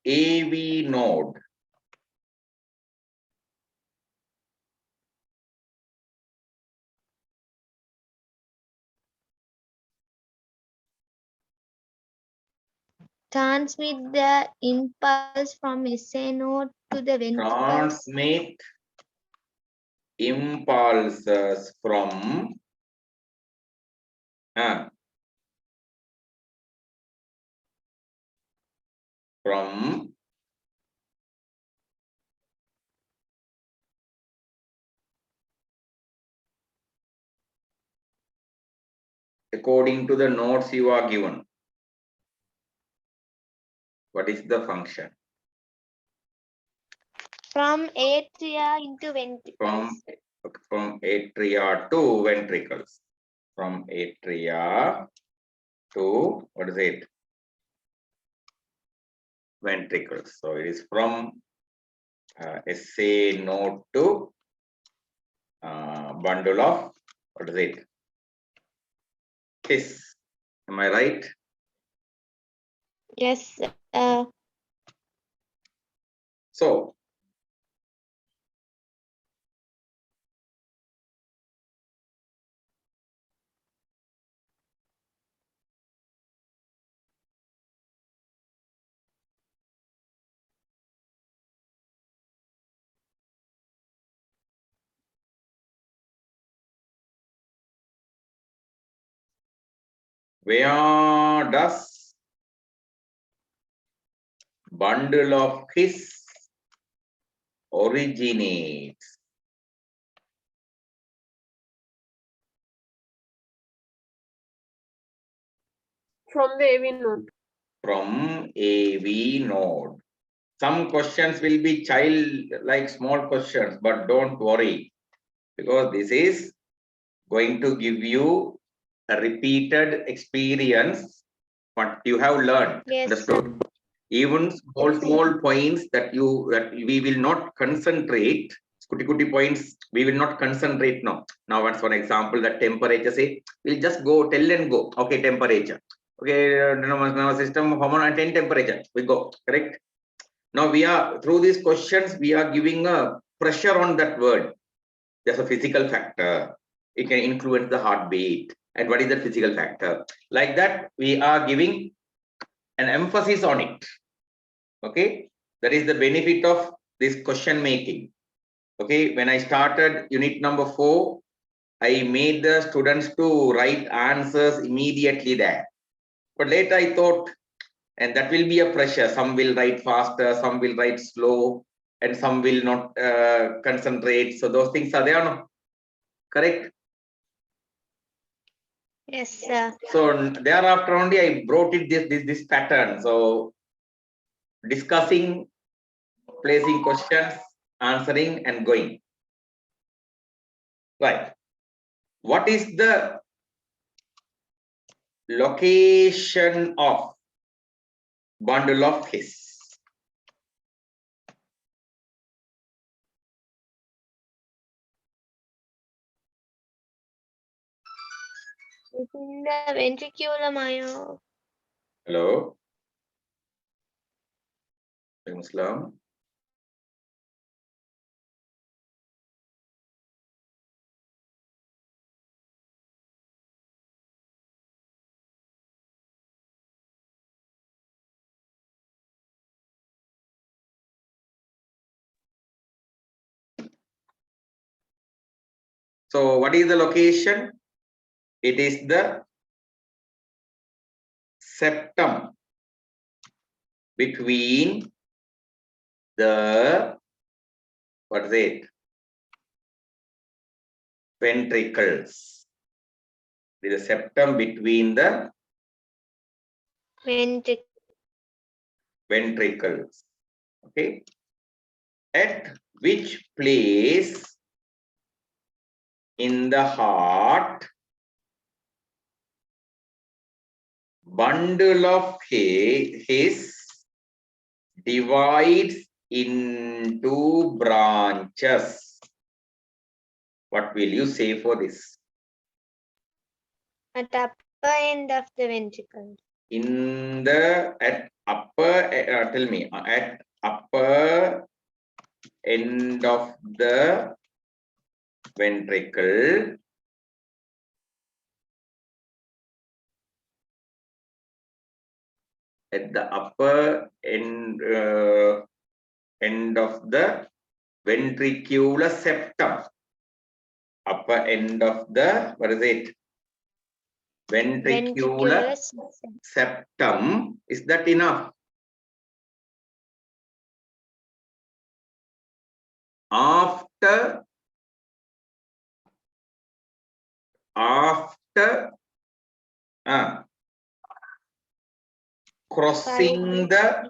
AV node? Transmit the impulse from SA node to the ventricles. Transmit impulses from according to the notes you are given. What is the function? From atria into ventricles. From atria to ventricles. From atria to, what is it? Ventricles. So it is from SA node to bundle of, what is it? This. Am I right? Yes, So where does bundle of his originates? From the AV node. From AV node. Some questions will be child like small questions, but don't worry, because this is going to give you a repeated experience what you have learned. yes, Understood? Even small points that we will not concentrate, kuti points we will not concentrate now. Now as for example, the temperature, say we'll just go tell and go. Okay, temperature. Okay, nervous system, hormone and 10 temperature. We go, correct? Now we are through these questions, we are giving a pressure on that word. There's a physical factor. It can influence the heartbeat. And what is the physical factor? Like that, we are giving an emphasis on it. Okay, that is the benefit of this question making. Okay, when I started unit number 4, I made the students to write answers immediately there. But later I thought, and that will be a pressure. Some will write faster, some will write slow, and some will not concentrate. So those things are there, no? Correct? Yes, sir. So thereafter only I brought it this pattern. So discussing, placing questions, answering, and going. Right. What is the location of bundle of his? It's in the ventricular myo. Hello, Muslim. So what is the location? It is the septum between the, what is it? Ventricles. It is a septum between the ventricles. Okay. At which place in the heart bundle of his divides into branches? What will you say for this? At upper end of the ventricle. In the at upper, tell me, at upper end of the ventricle, at the upper end of the ventricular septum, upper end of the, what is it? Ventricular septum. Is that enough? After crossing the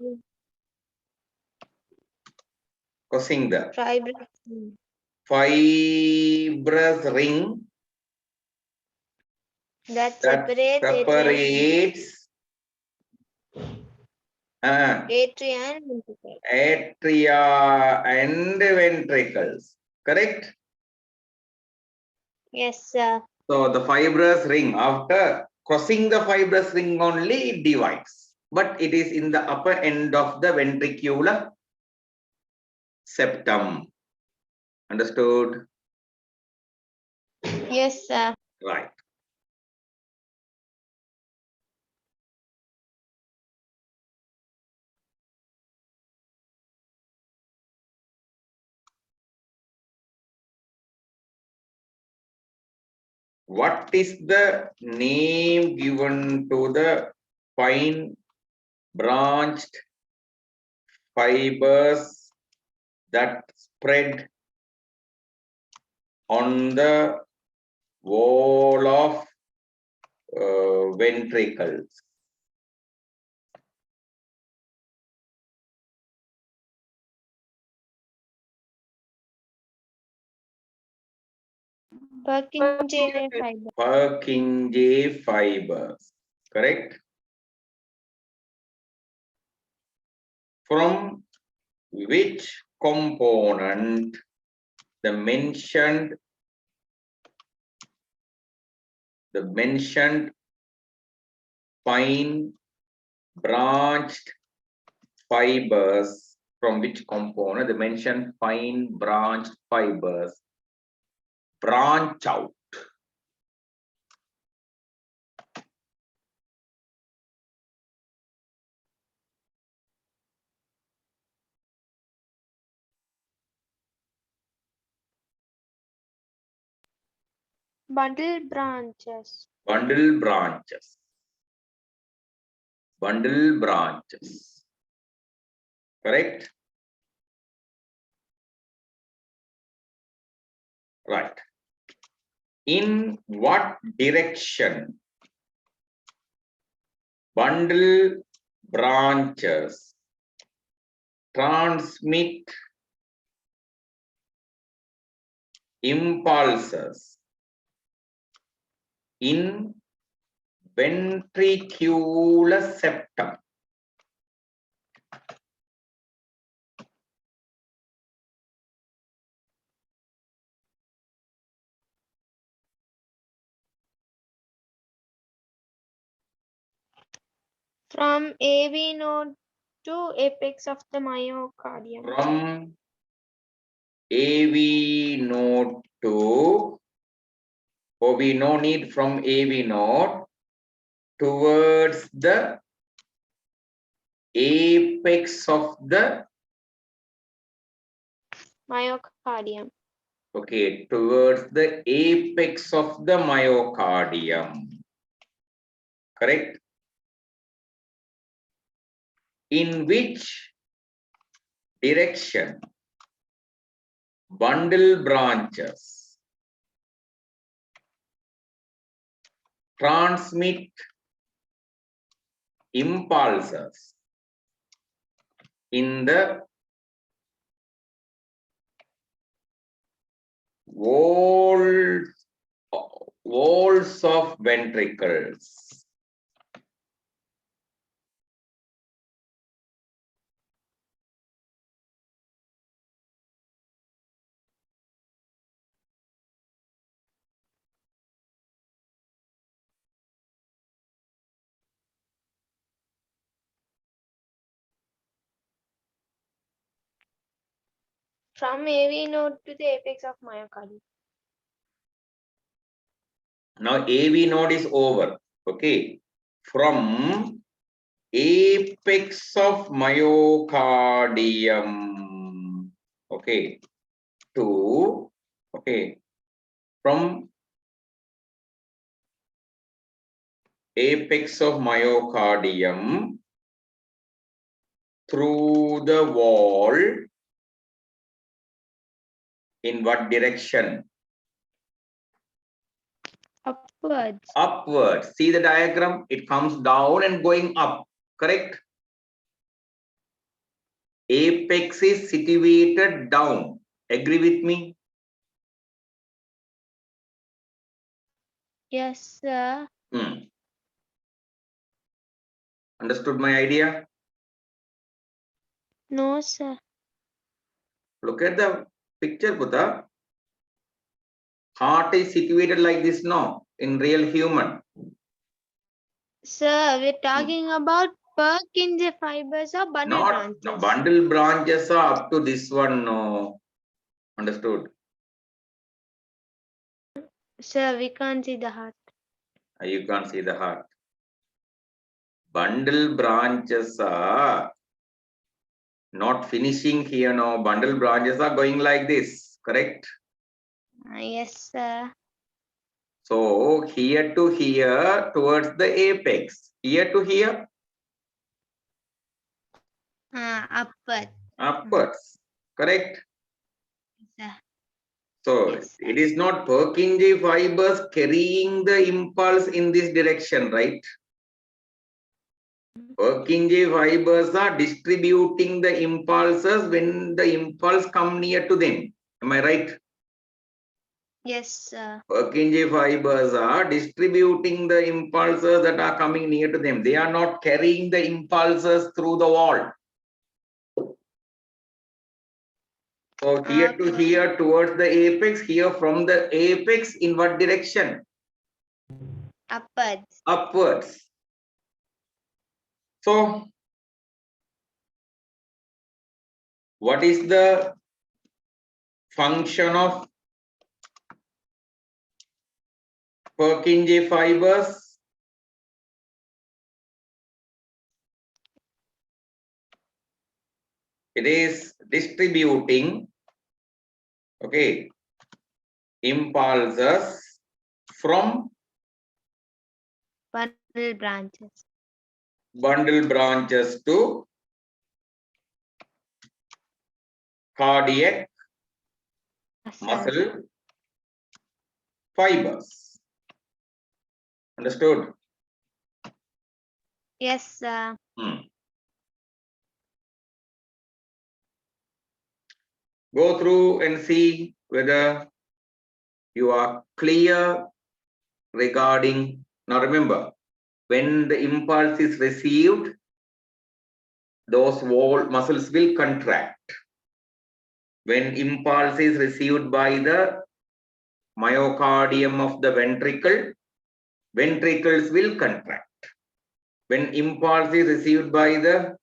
fibrous ring that separates atria and ventricles. Correct? Yes, sir. So the fibrous ring, after crossing the fibrous ring only, it divides. But it is in the upper end of the ventricular septum. Understood? Yes, sir. Right. What is the name given to the fine branched fibers that spread on the wall of ventricles? Purkinje fiber. Purkinje fibers. Correct? From which component the mentioned fine branched fibers, from which component the mentioned fine branched fibers branch out? Bundle branches. Bundle branches. Bundle branches. Correct? Right. In what direction bundle branches transmit impulses in ventricular septum? From AV node to apex of the myocardium. From AV node to, or we no need from AV node towards the apex of the, Myocardium. okay, towards the apex of the myocardium. Correct? In which direction bundle branches transmit impulses in the walls of ventricles? From AV node to the apex of myocardium. Now AV node is over. Okay. From apex of myocardium. Okay. To, okay, from apex of myocardium through the wall, in what direction? Upwards. Upwards. See the diagram? It comes down and going up. Correct? Apex is situated down. Agree with me? Yes, sir. Understood my idea? No, sir. Look at the picture, Buddha. Heart is situated like this, no? In real human. Sir, we're talking about Purkinje fibers or bundle Not branches. no, bundle branches are up to this one, no. Understood? Sir, we can't see the heart. You can't see the heart. Bundle branches are not finishing here, no. Bundle branches are going like this, correct? Yes, sir. So here to here towards the apex. Here to here, Upward. upwards, correct? Sir. So Yes, sir. it is not Purkinje fibers carrying the impulse in this direction, right? Purkinje fibers are distributing the impulses when the impulse come near to them. Am I right? Yes, sir. Purkinje fibers are distributing the impulses that are coming near to them. They are not carrying the impulses through the wall. So here to Okay. here towards the apex, here from the apex in what direction? Upwards. Upwards. So what is the function of Purkinje fibers? It is distributing, okay, impulses from bundle branches. bundle branches to cardiac muscle fibers. Understood? Yes, sir. Go through and see whether you are clear regarding. Now remember, when the impulse is received, those wall muscles will contract. When impulse is received by the myocardium of the ventricle, ventricles will contract. When impulse is received by the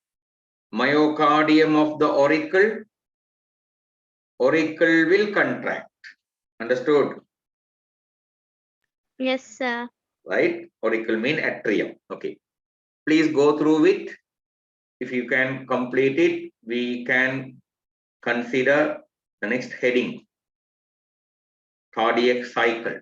myocardium of the auricle, auricle will contract. Understood? Yes, sir. Right? Auricle mean atrium. Okay. Please go through it. If you can complete it, we can consider the next heading, cardiac cycle.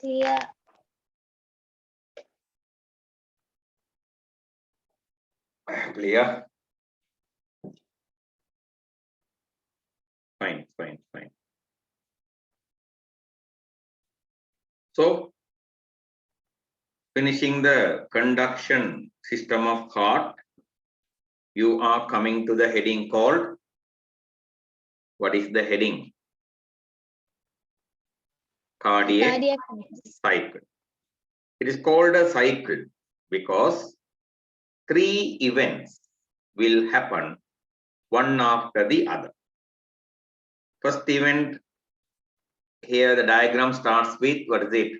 Clear. Clear? Fine. So, finishing the conduction system of heart, you are coming to the heading called, what is the heading? Cardiac cycle. It is called a cycle because 3 events will happen one after the other. First event, here the diagram starts with, what is it?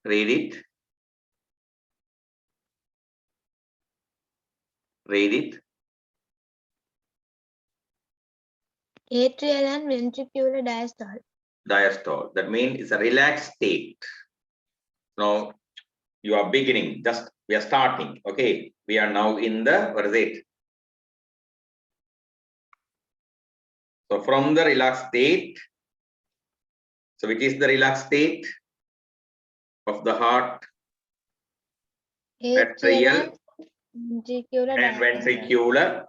Read it. Read it. Atrial and ventricular diastole. Diastole. That means it's a relaxed state. Now you are beginning, just we are starting. Okay, we are now in the, what is it? So from the relaxed state, so which is the relaxed state of the heart? Atrial Ventricular and ventricular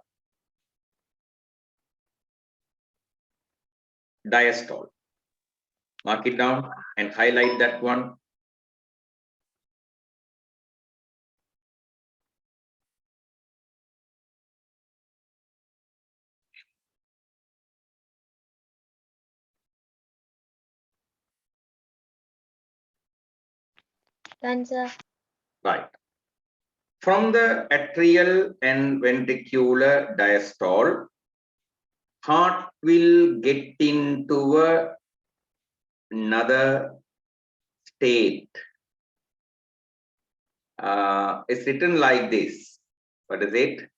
diastole. Mark it down and highlight that one. Done, sir. Right. From the atrial and ventricular diastole, heart will get into another state. It's written like this. What is it?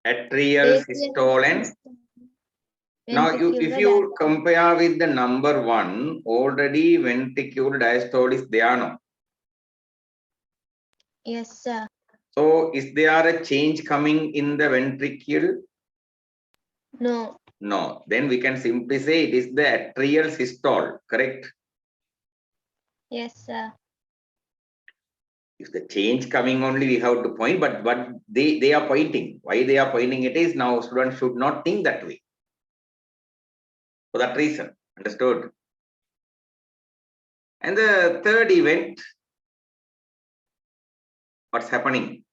Atrial systole and now if you compare with the number 1, already ventricular diastole is there now. Yes, sir. So is there a change coming in the ventricle? No. No. Then we can simply say it is the atrial systole, correct? Yes, sir. If the change coming only we have to point, but they are pointing. Why they are pointing it is now students should not think that way. For that reason, understood? And the third event, what's happening?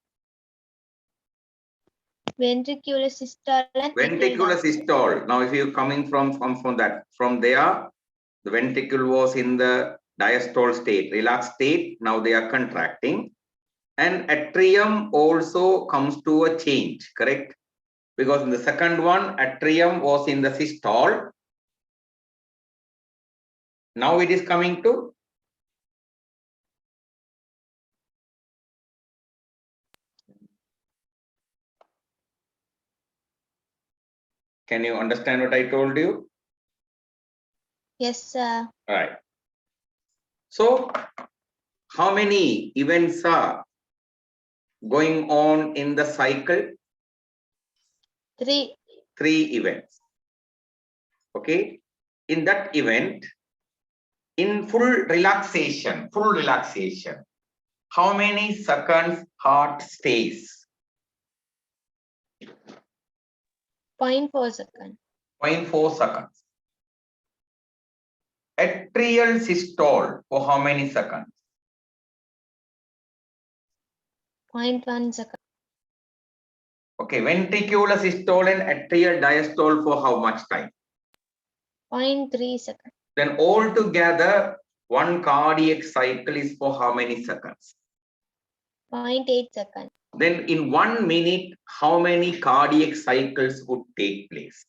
Ventricular systole and Ventricular systole. Now, if you coming from there, the ventricle was in the diastole state, relaxed state. Now they are contracting, and atrium also comes to a change, correct? Because in the second one, atrium was in the systole. Now it is coming to can you understand what I told you? Yes, sir. All right. So, how many events are going on in the cycle? 3. 3 events. Okay. In that event, in full relaxation, how many seconds heart stays? 0.4 seconds. 0.4 seconds. Atrial systole for how many seconds? 0.1 second. Okay, ventricular systole and atrial diastole for how much time? 0.3 seconds. Then all together, one cardiac cycle is for how many seconds? 0.8 seconds. Then in 1 minute, how many cardiac cycles would take place?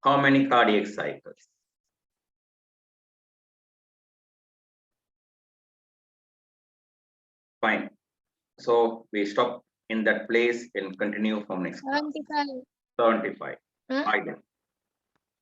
How many cardiac cycles? Fine. So we stop in that place and continue from next class. 75. 75. Huh? Right then.